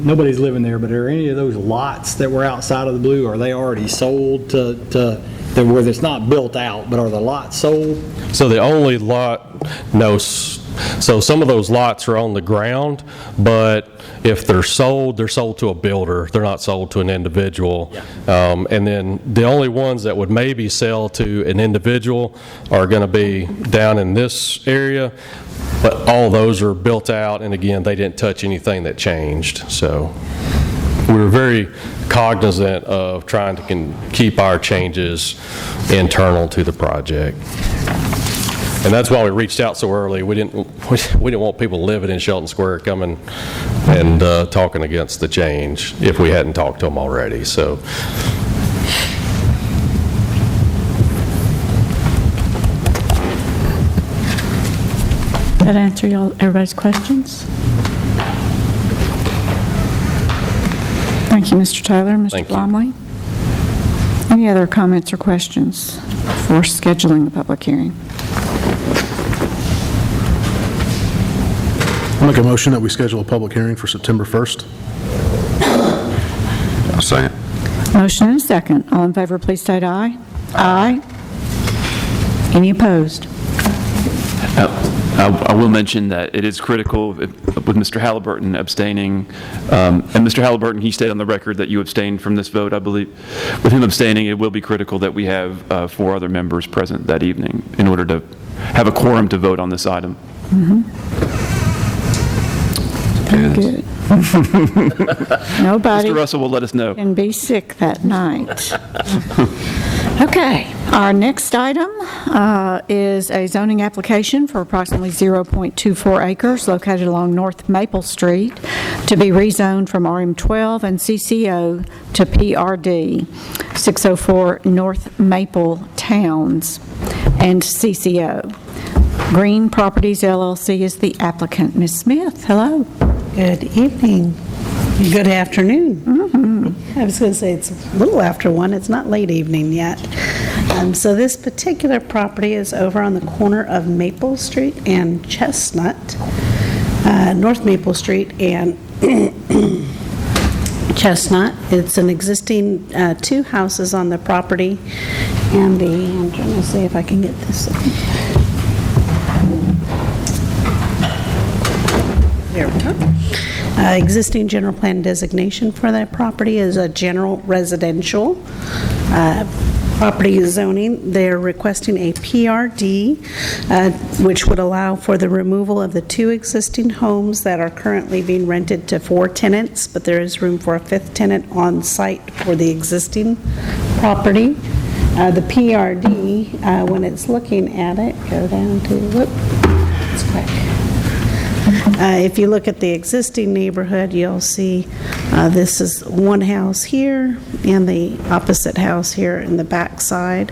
nobody's living there, but are any of those lots that were outside of the blue, are they already sold to where it's not built out, but are the lots sold? So the only lot, no, so some of those lots are on the ground, but if they're sold to a builder. They're not sold to an individual. Yeah. And then the only ones that would maybe sell to an individual are going to be down in this area, but all those are built out, and again, they didn't touch anything that changed. So we were very cognizant of trying to keep our changes internal to the project. And that's why we reached out so early. We didn't want people living in Shelton Square coming and talking against the change if we hadn't talked to them already. So. That answer everybody's questions? Thank you, Mr. Taylor. Mr. Thank you. Blomley? Any other comments or questions for scheduling the public hearing? I'll make a motion that we schedule a public hearing for September 1st. I'll second. Motion and a second. All in favor, please state aye. Aye. Any opposed? I will mention that it is critical with Mr. Halliburton abstaining, and Mr. Halliburton, he stayed on the record that you abstained from this vote, I believe. With him abstaining, it will be critical that we have 4 other members present that evening in order to have a quorum to vote on this item. Very good. Nobody Mr. Russell will let us know. can be sick that night. Okay, our next item is a zoning application for approximately 0.24 acres located along North Maple Street to be rezoned from RM12 and CCO to PRD, 604 North Maple Towns and CCO. Green Properties LLC is the applicant. Ms. Smith, hello. Good evening. Good afternoon. I was going to say it's a little after 1. It's not late evening yet. So this particular property is over on the corner of Maple Street and Chestnut, North Maple Street and Chestnut. It's an existing 2 houses on the property, and I'm trying to see if I can get this. There we go. Existing general plan designation for that property is a general residential property zoning. They're requesting a PRD, which would allow for the removal of the 2 existing homes that are currently being rented to 4 tenants, but there is room for a 5th tenant on site for the existing property. The PRD, when it's looking at it, go down to, whoop, it's quick. If you look at the existing neighborhood, you'll see this is one house here and the opposite house here in the back side.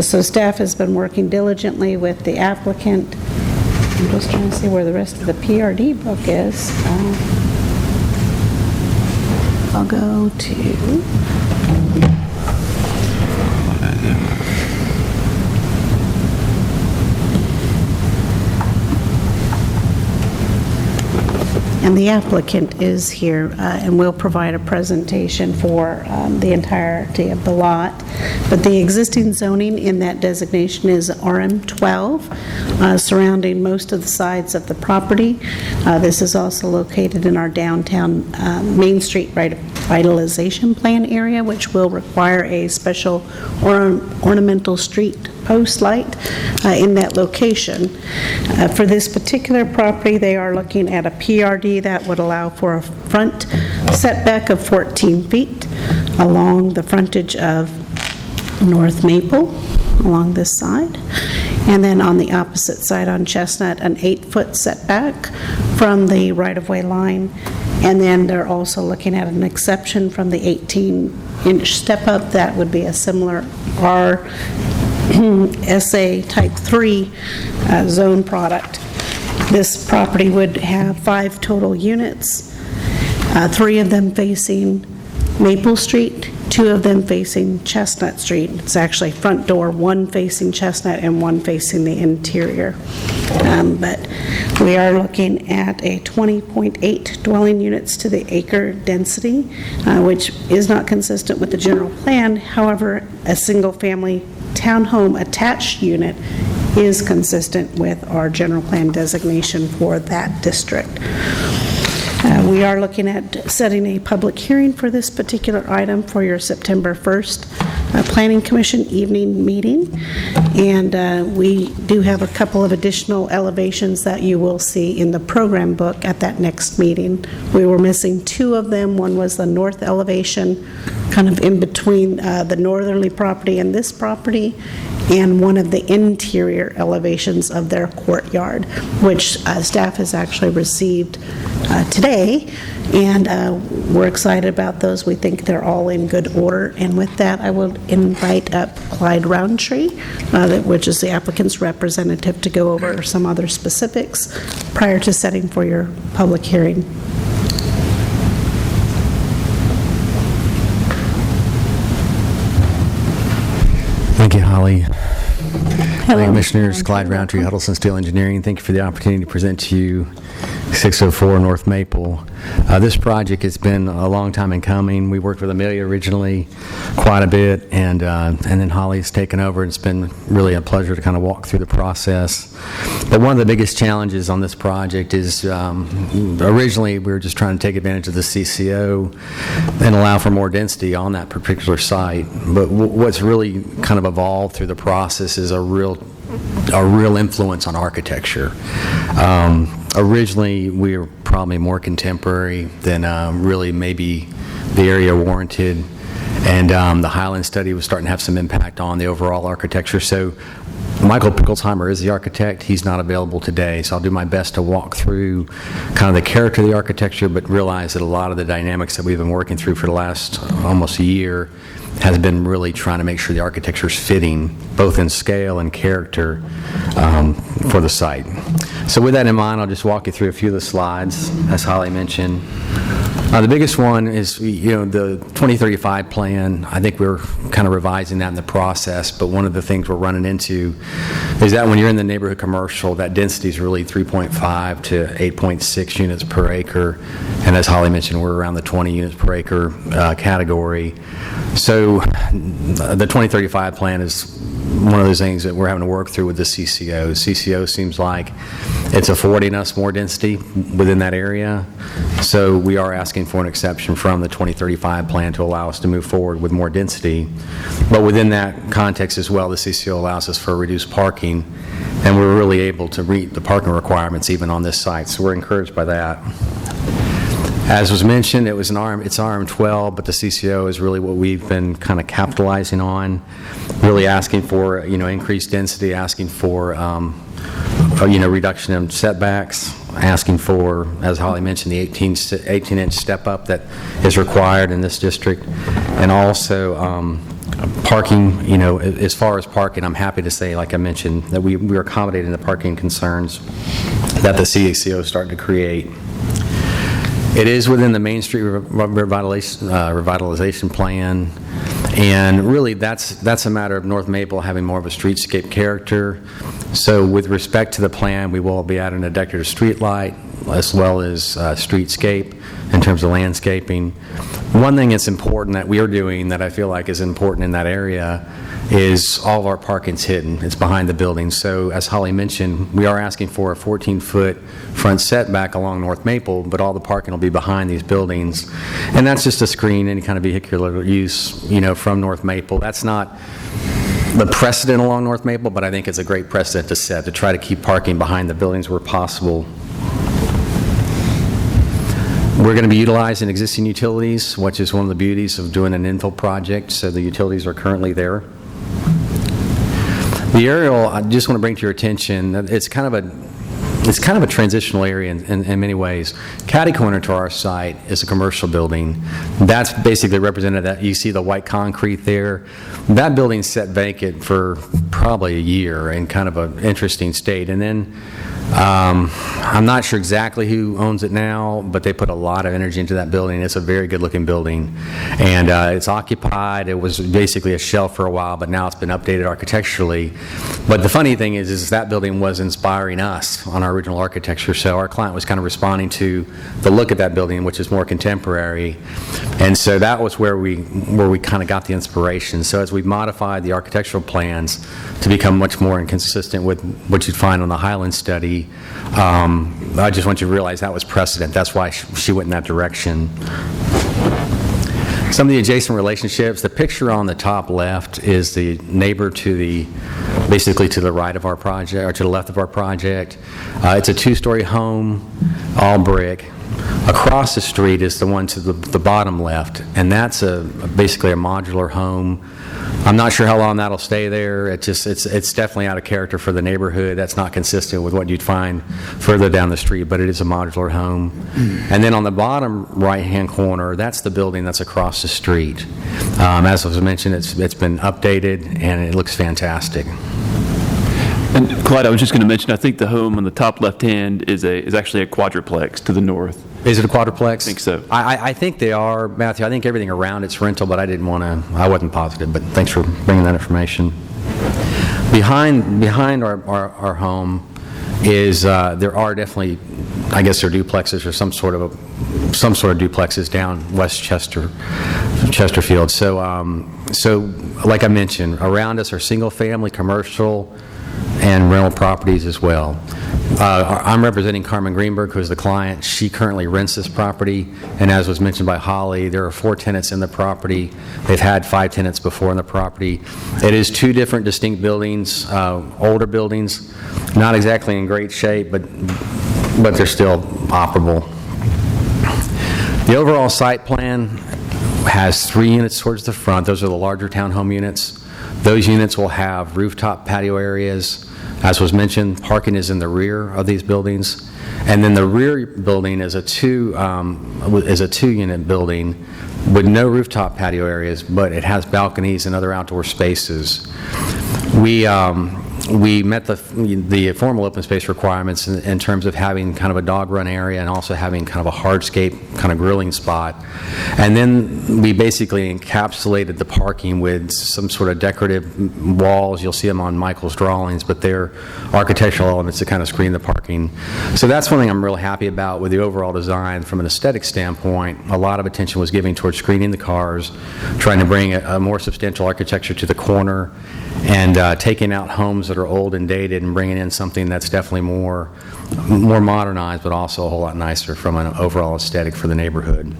So staff has been working diligently with the applicant. I'm just trying to see where the rest of the PRD book is. I'll go to... And the applicant is here and will provide a presentation for the entirety of the lot. But the existing zoning in that designation is RM12, surrounding most of the sides of the property. This is also located in our downtown Main Street revitalization plan area, which will require a special ornamental street post light in that location. For this particular property, they are looking at a PRD that would allow for a front setback of 14 feet along the frontage of North Maple, along this side. And then on the opposite side on Chestnut, an 8-foot setback from the right-of-way line. And then they're also looking at an exception from the 18-inch step-up. That would be a similar RSA Type 3 zone product. This property would have 5 total units, 3 of them facing Maple Street, 2 of them facing Chestnut Street. It's actually front door, 1 facing Chestnut and 1 facing the interior. But we are looking at a 20.8 dwelling units to the acre density, which is not consistent with the general plan. However, a single-family townhome attached unit is consistent with our general plan designation for that district. We are looking at setting a public hearing for this particular item for your September 1st Planning Commission evening meeting. And we do have a couple of additional elevations that you will see in the program book at that next meeting. We were missing 2 of them. One was the north elevation, kind of in between the northerly property and this property, and one of the interior elevations of their courtyard, which staff has actually received today, and we're excited about those. We think they're all in good order, and with that, I will invite up Clyde Roundtree, which is the applicant's representative, to go over some other specifics prior to setting for your public hearing. Thank you, Holly. Hello, Commissioners, Clyde Roundtree, Huddleston Steel Engineering. Thank you for the opportunity to present to you 604 North Maple. This project has been a long time in coming. We worked with Amelia originally quite a bit, and then Holly's taken over, and it's been really a pleasure to kind of walk through the process. But one of the biggest challenges on this project is originally we were just trying to take advantage of the CCO and allow for more density on that particular site. But what's really kind of evolved through the process is a real influence on architecture. Originally, we were probably more contemporary than really maybe the area warranted. and the Highland study was starting to have some impact on the overall architecture. So Michael Pickelsheimer is the architect. He's not available today, so I'll do my best to walk through kind of the character of the architecture, but realize that a lot of the dynamics that we've been working through for the last almost a year has been really trying to make sure the architecture's fitting, both in scale and character, for the site. So with that in mind, I'll just walk you through a few of the slides, as Holly mentioned. The biggest one is, the 2035 plan. I think we're kind of revising that in the process, but one of the things we're running into is that when you're in the neighborhood commercial, that density is really 3.5 to 8.6 units per acre, and as Holly mentioned, we're around the 20 units per acre category. So the 2035 plan is one of those things that we're having to work through with the CCO. CCO seems like it's affording us more density within that area, so we are asking for an exception from the 2035 plan to allow us to move forward with more density. But within that context as well, the CCO allows us for reduced parking, and we're really able to meet the parking requirements even on this site, so we're encouraged by that. As was mentioned, it's RM12, but the CCO is really what we've been kind of capitalizing on, really asking for, increased density, asking for, reduction in setbacks, asking for, as Holly mentioned, the 18-inch step up that is required in this district, and also parking. As far as parking, I'm happy to say, like I mentioned, that we're accommodating the parking concerns that the CCO is starting to create. It is within the Main Street revitalization plan, and really that's a matter of North Maple having more of a streetscape character. So with respect to the plan, we will be adding a decorative street light as well as streetscape in terms of landscaping. One thing that's important that we are doing that I feel like is important in that area is all of our parking's hidden. It's behind the building. So as Holly mentioned, we are asking for a 14-foot front setback along North Maple, but all the parking will be behind these buildings. And that's just to screen any kind of vehicular use, from North Maple. That's not the precedent along North Maple, but I think it's a great precedent to set, to try to keep parking behind the buildings where possible. We're going to be utilizing existing utilities, which is one of the beauties of doing an infill project, so the utilities are currently there. The aerial, I just want to bring to your attention, it's kind of a transitional area in many ways. Catty corner to our site is a commercial building. That's basically represented, that you see the white concrete there. That building's set vacant for probably a year in kind of an interesting state. And then I'm not sure exactly who owns it now, but they put a lot of energy into that building. It's a very good-looking building, and it's occupied. It was basically a shell for a while, but now it's been updated architecturally. But the funny thing is that building was inspiring us on our original architecture, so our client was kind of responding to the look at that building, which is more contemporary, and so that was where we kind of got the inspiration. So as we modified the architectural plans to become much more inconsistent with what you'd find on the Highland study, I just want you to realize that was precedent. That's why she went in that direction. Some of the adjacent relationships, the picture on the top left is the neighbor basically to the right of our project, or to the left of our project. It's a two-story home, all brick. Across the street is the one to the bottom left, and that's basically a modular home. I'm not sure how long that'll stay there. It's definitely out of character for the neighborhood. That's not consistent with what you'd find further down the street, but it is a modular home. And then on the bottom right-hand corner, that's the building that's across the street. As was mentioned, it's been updated, and it looks fantastic. And Clyde, I was just going to mention, I think the home on the top left-hand is actually a quadruplex to the north. Is it a quadruplex? I think so. I think they are, Matthew. I think everything around it's rental, but I wasn't positive, but thanks for bringing that information. Behind our home is, there are definitely, I guess they're duplexes or some sort of duplexes down West Chesterfield. So like I mentioned, around us are single-family, commercial, and rental properties as well. I'm representing Carmen Greenberg, who is the client. She currently rents this property, and as was mentioned by Holly, there are 4 tenants in the property. They've had 5 tenants before in the property. It is 2 different distinct buildings, older buildings, not exactly in great shape, but they're still operable. The overall site plan has 3 units towards the front. Those are the larger townhome units. Those units will have rooftop patio areas. As was mentioned, parking is in the rear of these buildings. And then the rear building is a 2-unit building with no rooftop patio areas, but it has balconies and other outdoor spaces. We met the formal open space requirements in terms of having kind of a dog run area and also having kind of a hardscape kind of grilling spot. And then we basically encapsulated the parking with some sort of decorative walls. You'll see them on Michael's drawings, but they're architectural elements to kind of screen the parking. So that's one thing I'm really happy about with the overall design. From an aesthetic standpoint, a lot of attention was given towards screening the cars, trying to bring a more substantial architecture to the corner, and taking out homes that are old and dated and bringing in something that's definitely more modernized, but also a whole lot nicer from an overall aesthetic for the neighborhood.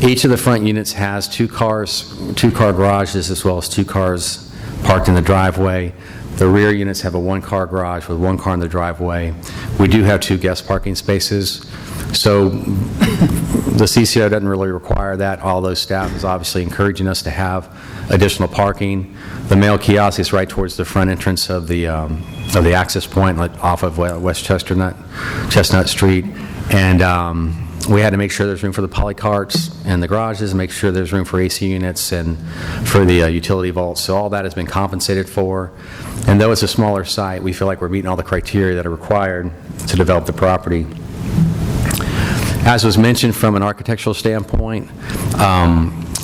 Each of the front units has 2-car garages, as well as 2 cars parked in the driveway. The rear units have a 1-car garage with 1 car in the driveway. We do have 2 guest parking spaces. So the CCO doesn't really require that, although staff is obviously encouraging us to have additional parking. The mail kiosk is right towards the front entrance of the access point, like off of West Chestnut Street. And we had to make sure there's room for the polycarts and the garages, make sure there's room for AC units and for the utility vaults. So all that has been compensated for. And though it's a smaller site, we feel like we're meeting all the criteria that are required to develop the property. As was mentioned from an architectural standpoint,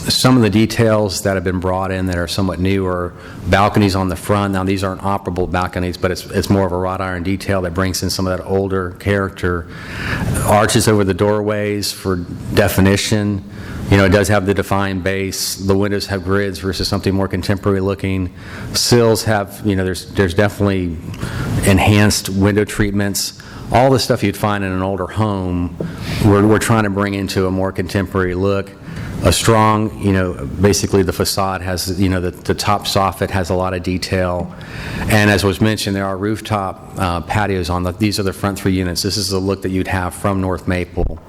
some of the details that have been brought in that are somewhat new are balconies on the front. Now, these aren't operable balconies, but it's more of a wrought iron detail that brings in some of that older character. Arches over the doorways for definition. You know, it does have the defined base. The windows have grids versus something more contemporary looking. Sills have, you know, there's definitely enhanced window treatments. All the stuff you'd find in an older home, we're trying to bring into a more contemporary look. A strong, you know, basically the facade has, you know, the top soffit has a lot of detail. And as was mentioned, there are rooftop patios on these are the front 3 units. This is the look that you'd have from North Maple.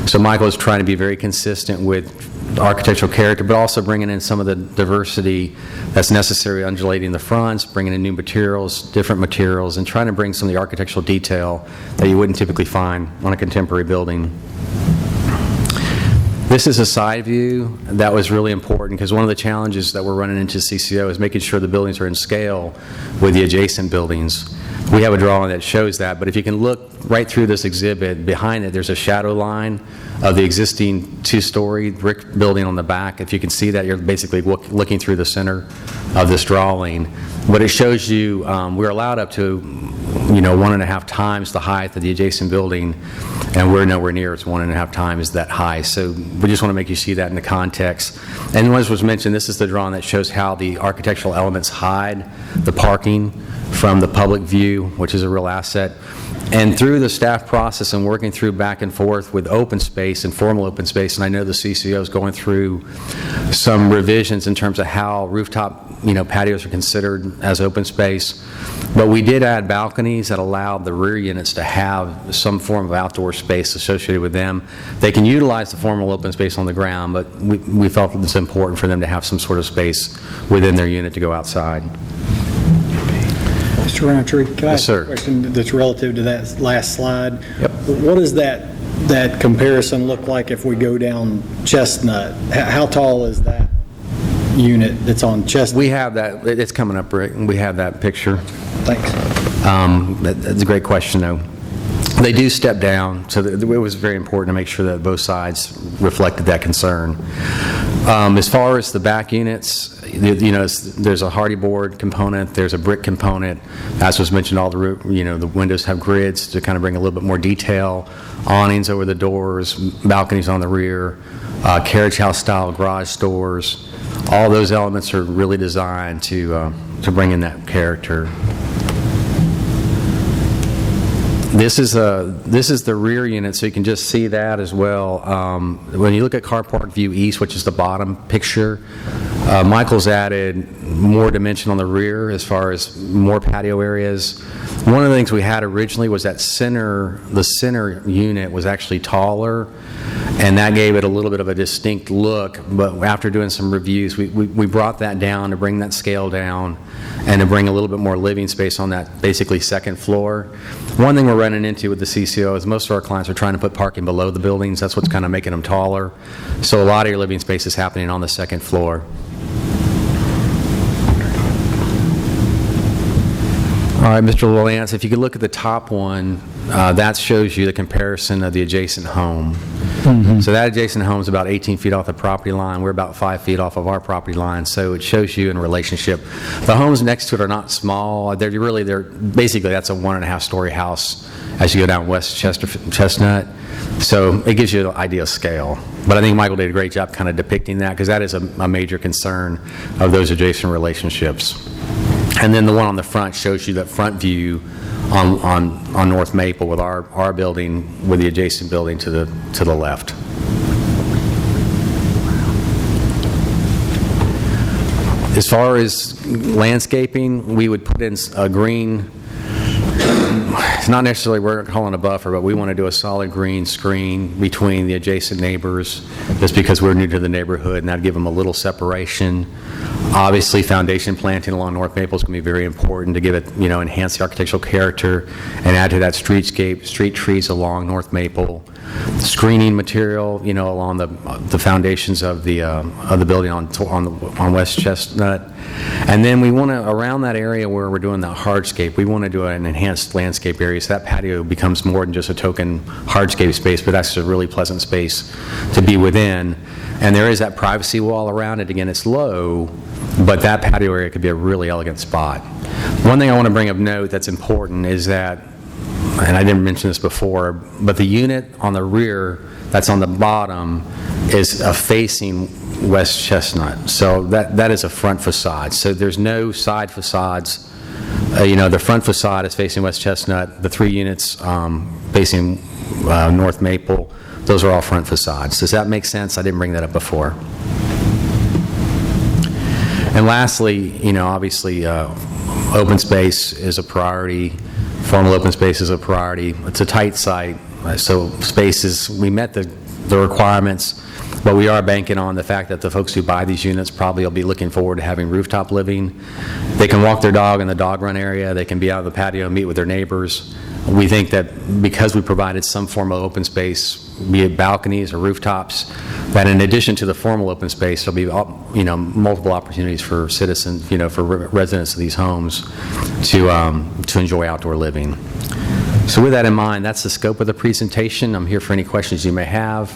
So Michael is trying to be very consistent with architectural character, but also bringing in some of the diversity that's necessary, undulating the fronts, bringing in new materials, different materials, and trying to bring some of the architectural detail that you wouldn't typically find on a contemporary building. This is a side view that was really important because one of the challenges that we're running into CCO is making sure the buildings are in scale with the adjacent buildings. We have a drawing that shows that, but if you can look right through this exhibit, behind it there's a shadow line of the existing 2-story brick building on the back. If you can see that, you're basically looking through the center of this drawing. But it shows you we're allowed up to, you know, 1.5 times the height of the adjacent building, and we're nowhere near it's 1.5 times that high. So we just want to make you see that in the context. And as was mentioned, this is the drawing that shows how the architectural elements hide the parking from the public view, which is a real asset. And through the staff process and working through back and forth with open space and formal open space, and I know the CCO is going through some revisions in terms of how rooftop, you know, patios are considered as open space. But we did add balconies that allowed the rear units to have some form of outdoor space associated with them. They can utilize the formal open space on the ground, but we felt it was important for them to have some sort of space within their unit to go outside. Mr. Roundtree, can I Yes, ask sir. a question that's relative to that last slide? Yep. What does that comparison look like if we go down Chestnut? How tall is that unit that's on Chestnut? We have that. It's coming up, Rick, and we have that picture. Thanks. That's a great question, though. They do step down, so it was very important to make sure that both sides reflected that concern. As far as the back units, you know, there's a hardy board component, there's a brick component. As was mentioned, all the, you know, the windows have grids to kind of bring a little bit more detail, awnings over the doors, balconies on the rear, carriage house style garage doors. All those elements are really designed to bring in that character. This is the rear unit, so you can just see that as well. When you look at Car Park View East, which is the bottom picture, Michael's added more dimension on the rear as far as more patio areas. One of the things we had originally was that the center unit was actually taller, and that gave it a little bit of a distinct look, but after doing some reviews, we brought that down to bring that scale down and to bring a little bit more living space on that basically second floor. One thing we're running into with the CCO is most of our clients are trying to put parking below the buildings. That's what's kind of making them taller. So a lot of your living space is happening on the second floor. All right, Mr. Lance, if you could look at the top one, that shows you the comparison of the adjacent home. So that adjacent home is about 18 feet off the property line. We're about 5 feet off of our property line, so it shows you in relationship. The homes next to it are not small. They're basically, that's a 1.5-story house as you go down West Chestnut. So it gives you an idea of scale. But I think Michael did a great job kind of depicting that, because that is a major concern of those adjacent relationships. And then the one on the front shows you that front view on North Maple with our building, with the adjacent building to the left. As far as landscaping, we would put in a green, it's not necessarily we're calling a buffer, but we want to do a solid green screen between the adjacent neighbors, just because we're new to the neighborhood, and that'd give them a little separation. Obviously, foundation planting along North Maple is going to be very important to give it, enhance the architectural character and add to that streetscape, street trees along North Maple. Screening material, along the foundations of the building on West Chestnut. And then we want to, around that area where we're doing the hardscape, we want to do an enhanced landscape area, so that patio becomes more than just a token hardscape space, but that's a really pleasant space to be within. And there is that privacy wall around it. Again, it's low, but that patio area could be a really elegant spot. One thing I want to bring of note that's important is that, and I didn't mention this before, but the unit on the rear that's on the bottom is facing West Chestnut. So that is a front facade. So there's no side facades. The front facade is facing West Chestnut. The 3 units facing North Maple, those are all front facades. Does that make sense? I didn't bring that up before. And lastly, obviously, open space is a priority. Formal open space is a priority. It's a tight site, so spaces, we met the requirements, but we are banking on the fact that the folks who buy these units probably will be looking forward to having rooftop living. They can walk their dog in the dog run area. They can be out of the patio and meet with their neighbors. We think that because we provided some form of open space, be it balconies or rooftops, that in addition to the formal open space, there'll be multiple opportunities for citizens, for residents of these homes to enjoy outdoor living. So with that in mind, that's the scope of the presentation. I'm here for any questions you may have.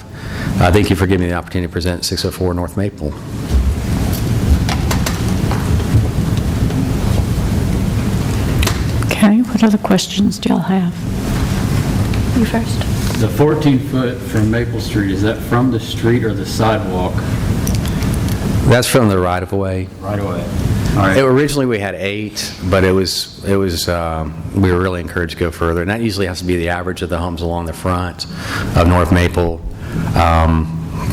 Thank you for giving me the opportunity to present 604 North Maple. Okay, what other questions do y'all have? You first. The 14-foot from Maple Street, is that from the street or the sidewalk? That's from the right-of-way. Right away. All right. Originally, we had 8, but we were really encouraged to go further, and that usually has to be the average of the homes along the front of North Maple.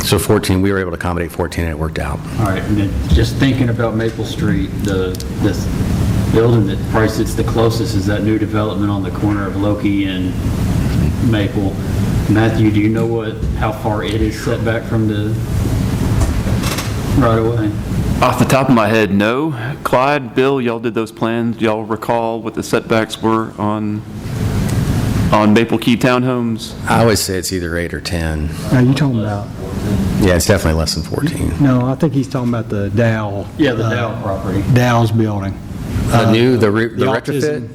So 14, we were able to accommodate 14, and it worked out. All right, and then just thinking about Maple Street, this building that probably sits the closest is that new development on the corner of Loki and Maple. Matthew, do you know how far it is set back from the right-of-way? Off the top of my head, no. Clyde, Bill, y'all did those plans. Y'all recall what the setbacks were on Maple Key townhomes? I would say it's either 8 or 10. Are you talking about? Yeah, it's definitely less than 14. No, I think he's talking about the Dow. Yeah, the Dow property. Dow's building. The retrofit?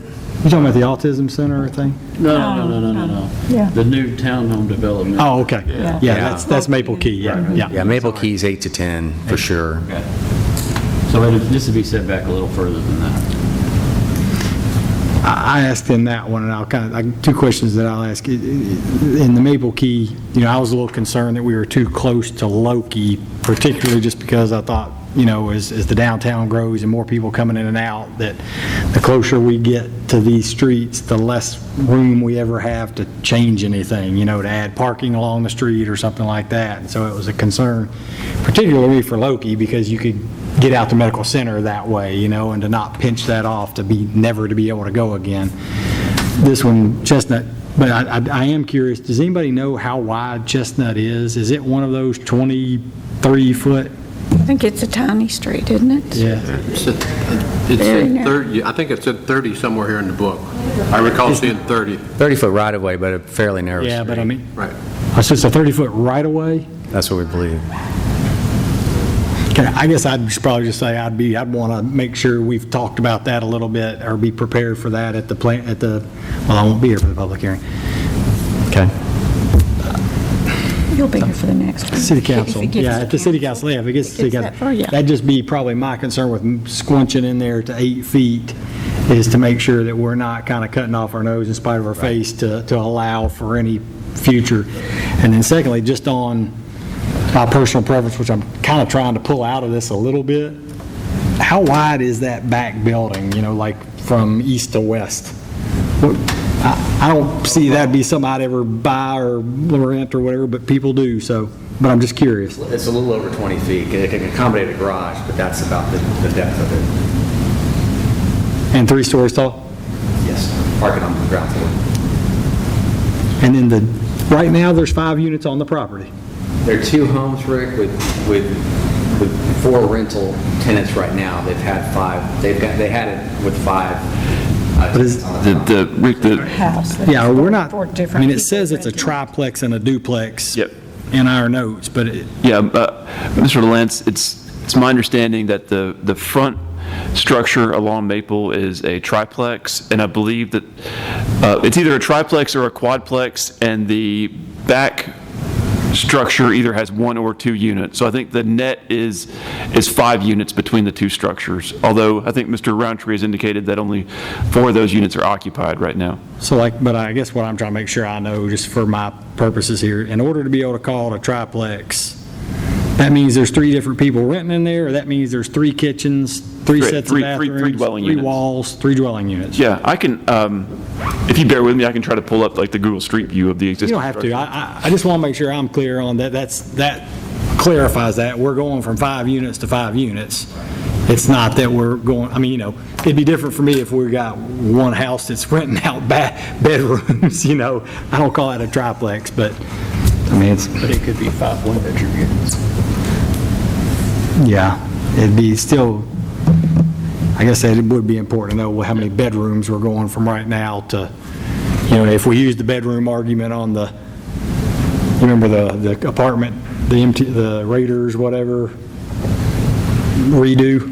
You talking about the autism center thing? No. Yeah. The new townhome development. Oh, okay. Yeah, that's Maple Key, yeah. Yeah, Maple Key's 8 to 10, for sure. Okay. So this would be set back a little further than that. I asked him that one, and I'll two questions that I'll ask. In the Maple Key, I was a little concerned that we were too close to Loki, particularly just because I thought, as the downtown grows and more people coming in and out, that the closer we get to these streets, the less room we ever have to change anything, to add parking along the street or something like that. And so it was a concern, particularly for Loki, because you could get out to medical center that way, and to not pinch that off to be never to be able to go again. this one, Chestnut, but I am curious, does anybody know how wide Chestnut is? Is it one of those 23-foot? I think it's a tiny street, isn't it? Yeah. It's Very in narrow. 30, I think it said 30 somewhere here in the book. I recall seeing 30. 30-foot right-of-way, but a fairly narrow street. Yeah, but I mean, Right. so it's a 30-foot right-of-way? That's what we believe. Okay, I guess I'd probably just say I'd want to make sure we've talked about that a little bit, or be prepared for that at well, I won't be here for the public hearing. Okay. You'll be here for the next one. City If council, it gets yeah, to at the city council, yeah, if it gets to city Gets that council. far, yeah. That'd just be probably my concern with squinching in there to 8 feet, is to make sure that we're not kind of cutting off our nose in spite of our face to allow for any future. And then secondly, just on my personal preference, which I'm kind of trying to pull out of this a little bit, how wide is that back building, like from east to west? I don't see that'd be something I'd ever buy or rent or whatever, but people do, but I'm just curious. It's a little over 20 feet. It can accommodate a garage, but that's about the depth of it. And 3 stories tall? Yes, parking on the ground floor. And then right now, there's 5 units on the property. There are 2 homes, Rick, with 4 rental tenants right now. They've had 5. They had it with 5. But is, Rick, House. yeah, we're not, Four I different mean, it people says it's a renting. triplex and a duplex. Yep. In our notes, but Mr. Lentz, it's my understanding that the front structure along Maple is a triplex, and I believe that it's either a triplex or a quadplex, and the back structure either has 1 or 2 units. So I think the net is 5 units between the 2 structures, although I think Mr. Roundtree has indicated that only 4 of those units are occupied right now. but I guess what I'm trying to make sure I know, just for my purposes here, in order to be able to call it a triplex, that means there's 3 different people renting in there, or that means there's 3 kitchens, 3 Correct. sets Three- of three bathrooms, dwelling 3 units. walls, 3 dwelling units? Yeah, I can, if you bear with me, I can try to pull up like the Google Street View of the You existing don't have to. structure. I just want to make sure I'm clear on that. That clarifies that. We're going from 5 units to 5 units. It's not that we're going, it'd be different for me if we got one house that's renting out bedrooms, I don't call that a triplex, but, But it could be 5 one-bedroom units. yeah, it'd be still, I guess it would be important to know how many bedrooms we're going from right now to, if we use the bedroom argument on the, you remember the apartment, the Raiders, whatever, redo?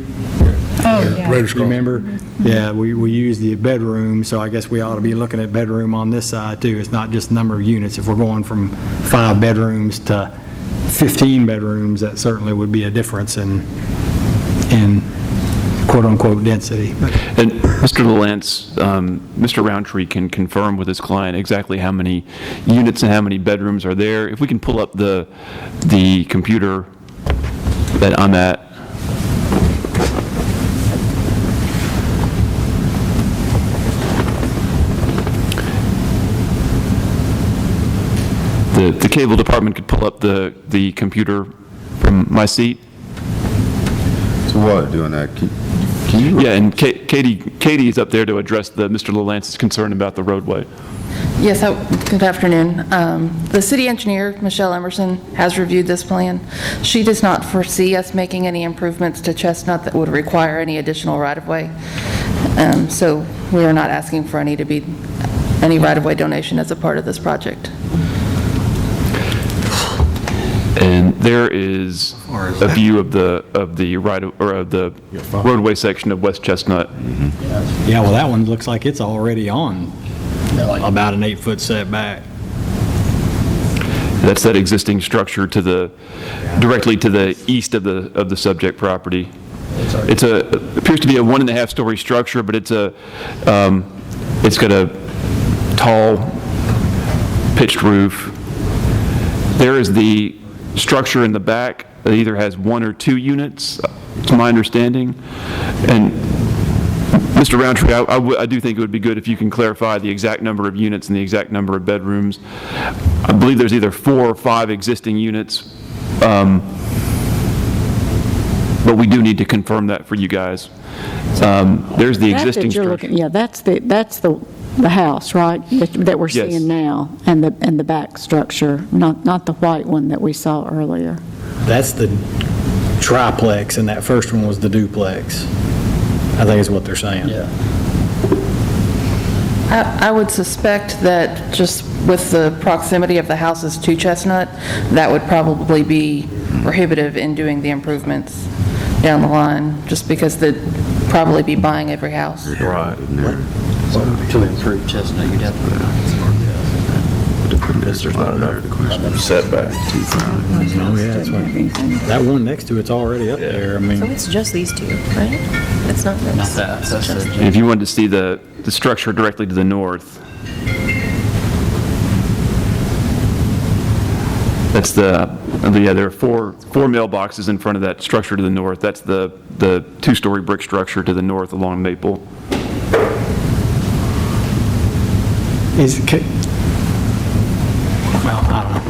Oh, yeah. Raiders Crossing. Remember? Yeah, we use the bedroom, so I guess we ought to be looking at bedroom on this side too. It's not just number of units. If we're going from 5 bedrooms to 15 bedrooms, that certainly would be a difference in quote-unquote density. And Mr. Lentz, Mr. Roundtree can confirm with his client exactly how many units and how many bedrooms are there. If we can pull up the computer that I'm at. The cable department could pull up the computer from my seat. So what, doing that? Can you? Yeah, and Katie is up there to address Mr. LaLance's concern about the roadway. Yes, good afternoon. The city engineer, Michelle Emerson, has reviewed this plan. She does not foresee us making any improvements to Chestnut that would require any additional right-of-way. So we are not asking for any right-of-way donation as a part of this project. And there is a view of the roadway section of West Chestnut. Yeah, well, that one looks like it's already on about an 8-foot setback. That's that existing structure directly to the east of the subject property. It appears to be a 1.5-story structure, but it's got a tall pitched roof. There is the structure in the back that either has 1 or 2 units, to my understanding. And Mr. Roundtree, I do think it would be good if you can clarify the exact number of units and the exact number of bedrooms. I believe there's either 4 or 5 existing units, but we do need to confirm that for you guys. There's the That existing you're structure. looking- Yeah, that's the the house, right, that we're Yes. seeing now, and the back structure, not the white one that we saw earlier. That's the triplex, and that first one was the duplex, I think is what they're saying. Yeah. I would suspect that just with the proximity of the houses to Chestnut, that would probably be prohibitive in doing the improvements down the line, just because they'd probably be buying every house. Right. To improve Chestnut, you'd have to. Because there's not enough setback. Oh, yeah, that's right. That one next to it's already up there, I So mean, it's just these two, right? It's not this. Not that, that's the. If you wanted to see the structure directly to the north, that's there are four mailboxes in front of that structure to the north. That's the two-story brick structure to the north along Maple. well, I don't know.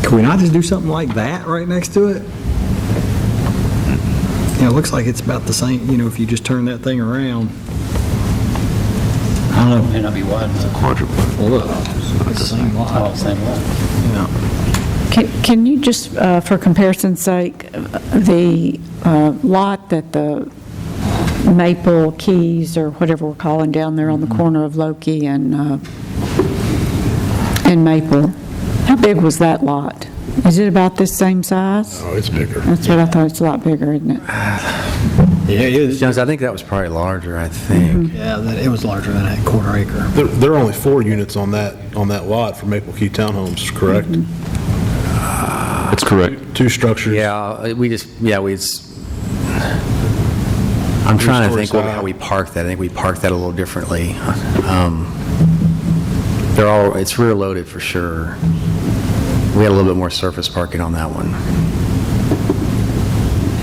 Can we not just do something like that right next to it? You know, it looks like it's about the same, you know, if you just turn that thing around. I don't know. May not be wide enough. Well, look, it's the same Oh, lot. same lot. Yeah. Can you just, for comparison's sake, the lot that the Maple Keys, or whatever we're calling down there on the corner of Loki and Maple, how big was that lot? Is it about this same size? Oh, it's bigger. That's what I thought, it's a lot bigger, isn't it? Yeah, it is. Jones, I think that was probably larger, I think. Yeah, it was larger than that quarter acre. There are only 4 units on that lot for Maple Key Townhomes, correct? That's correct. 2 structures. Yeah, I'm trying to think Three-story how side. we parked that. I think we parked that a little differently. It's rear loaded for sure. We had a little bit more surface parking on that one.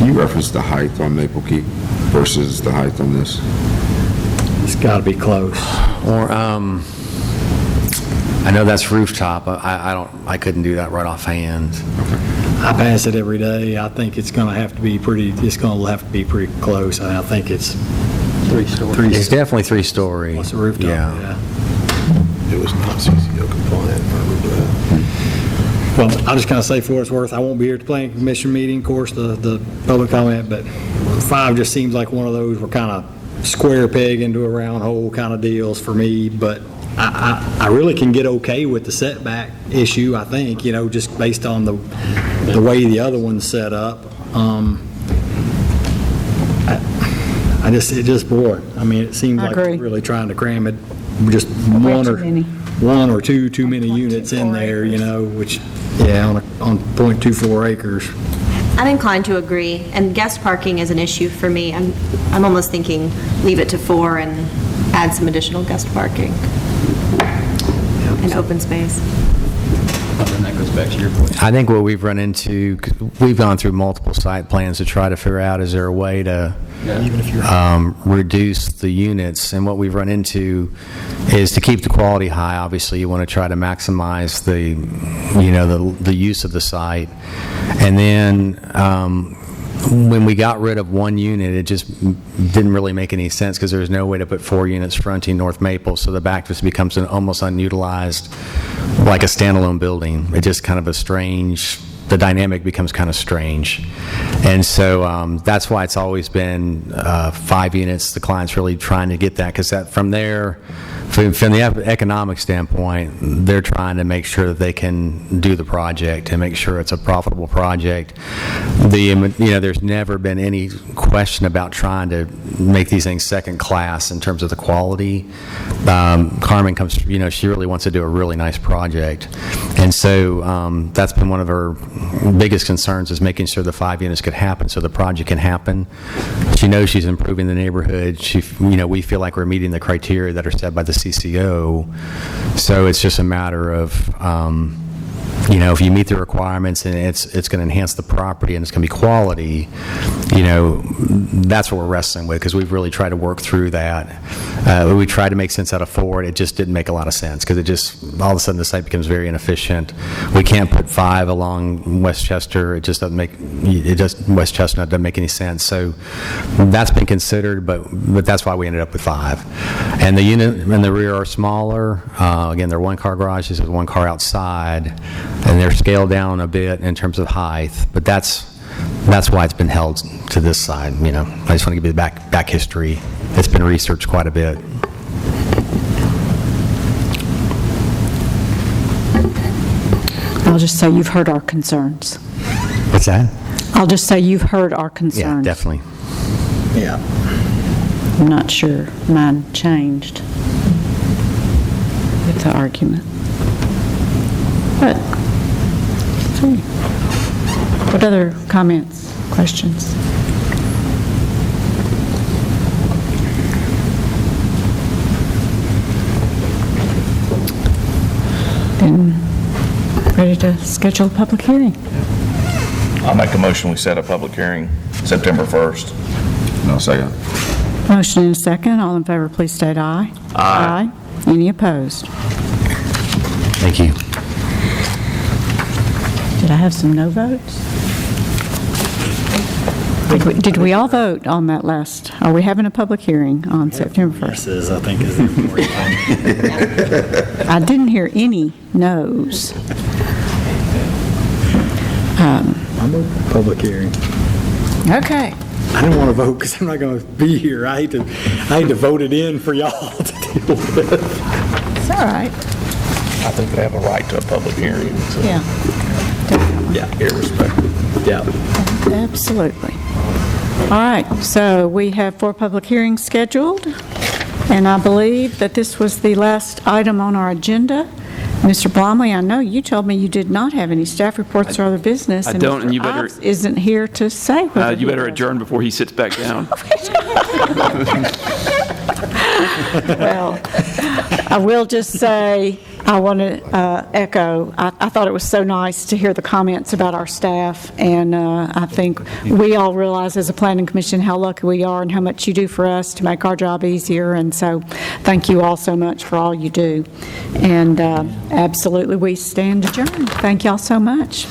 You referenced the height on Maple Key versus the height on this. It's got to be close. Or, I know that's rooftop. I couldn't do that right offhand. I pass it every day. I think it's going to have to be pretty close. I think it's 3 stories. It's definitely 3-story. Plus a rooftop, yeah. It was not CCO compliant, I remember that. Well, I'll just kind of say for what it's worth, I won't be here at the planning commission meeting, of course, the public comment, but 5 just seems like one of those we're kind of square peg into a round hole kind of deals for me, but I really can get okay with the setback issue, I think, you know, just based on the way the other one's set up. Boy, I mean, it seems I like agree. we're really trying to cram it, just Way too many. one or two too many units in there, you know, which, yeah, on 0.24 acres. I'm inclined to agree, and guest parking is an issue for me. I'm almost thinking leave it to 4 and add some additional guest parking and open space. And that goes back to your point. I think what we've run into, we've gone through multiple site plans to try to figure out, is there a way to reduce the units? And what we've run into is to keep the quality high. Obviously, you want to try to maximize the use of the site. And then when we got rid of 1 unit, it just didn't really make any sense because there was no way to put 4 units fronting North Maple, so the back just becomes almost unutilized, like a standalone building. It just kind of the dynamic becomes kind of strange. And so that's why it's always been 5 units. The client's really trying to get that, because from there, from the economic standpoint, they're trying to make sure that they can do the project and make sure it's a profitable project. There's never been any question about trying to make these things second class in terms of the quality. Carmen comes, she really wants to do a really nice project. And so that's been one of her biggest concerns, is making sure the 5 units could happen so the project can happen. She knows she's improving the neighborhood. We feel like we're meeting the criteria that are set by the CCO. So it's just a matter of if you meet the requirements and it's going to enhance the property and it's going to be quality, that's what we're wrestling with, because we've really tried to work through that. We tried to make sense out of 4, and it just didn't make a lot of sense, because it just, all of a sudden, the site becomes very inefficient. We can't put 5 along Westchester. It just doesn't make, West Chestnut doesn't make any sense. So that's been considered, but that's why we ended up with 5. And the unit in the rear are smaller. Again, they're 1-car garages with 1 car outside, and they're scaled down a bit in terms of height, but that's why it's been held to this side. I just want to give you the back history. It's been researched quite a bit. I'll just say you've heard our concerns. What's that? I'll just say you've heard our concerns. Yeah, definitely. Yeah. I'm not sure mine changed with the argument. But, see. What other comments, questions? Then, ready to schedule a public hearing? I'll make a motion, we set a public hearing September 1st. No, second. Motion and a second. All in favor, please state aye. Aye. Any opposed? Thank you. Did I have some no votes? Did we all vote on that last? Are we having a public hearing on September 1st? Yeses, I think, is the important thing. I didn't hear any no's. I'm a public hearing. Okay. I don't want to vote because I'm not going to be here. I hate to vote it in for y'all to deal with. It's all right. I think they have a right to a public hearing, so. Yeah. Yeah. Irrespective. Yeah. Absolutely. All right, so we have 4 public hearings scheduled, and I believe that this was the last item on our agenda. Mr. Blomley, I know you told me you did not have any staff reports or other business. I don't, and you better- Mr. Ives isn't here to say whether You better he does. adjourn before he sits back down. Well, I will just say, I want to echo, I thought it was so nice to hear the comments about our staff, and I think we all realize as a planning commission how lucky we are and how much you do for us to make our job easier, and so thank you all so much for all you do. And absolutely, we stand adjourned. Thank y'all so much.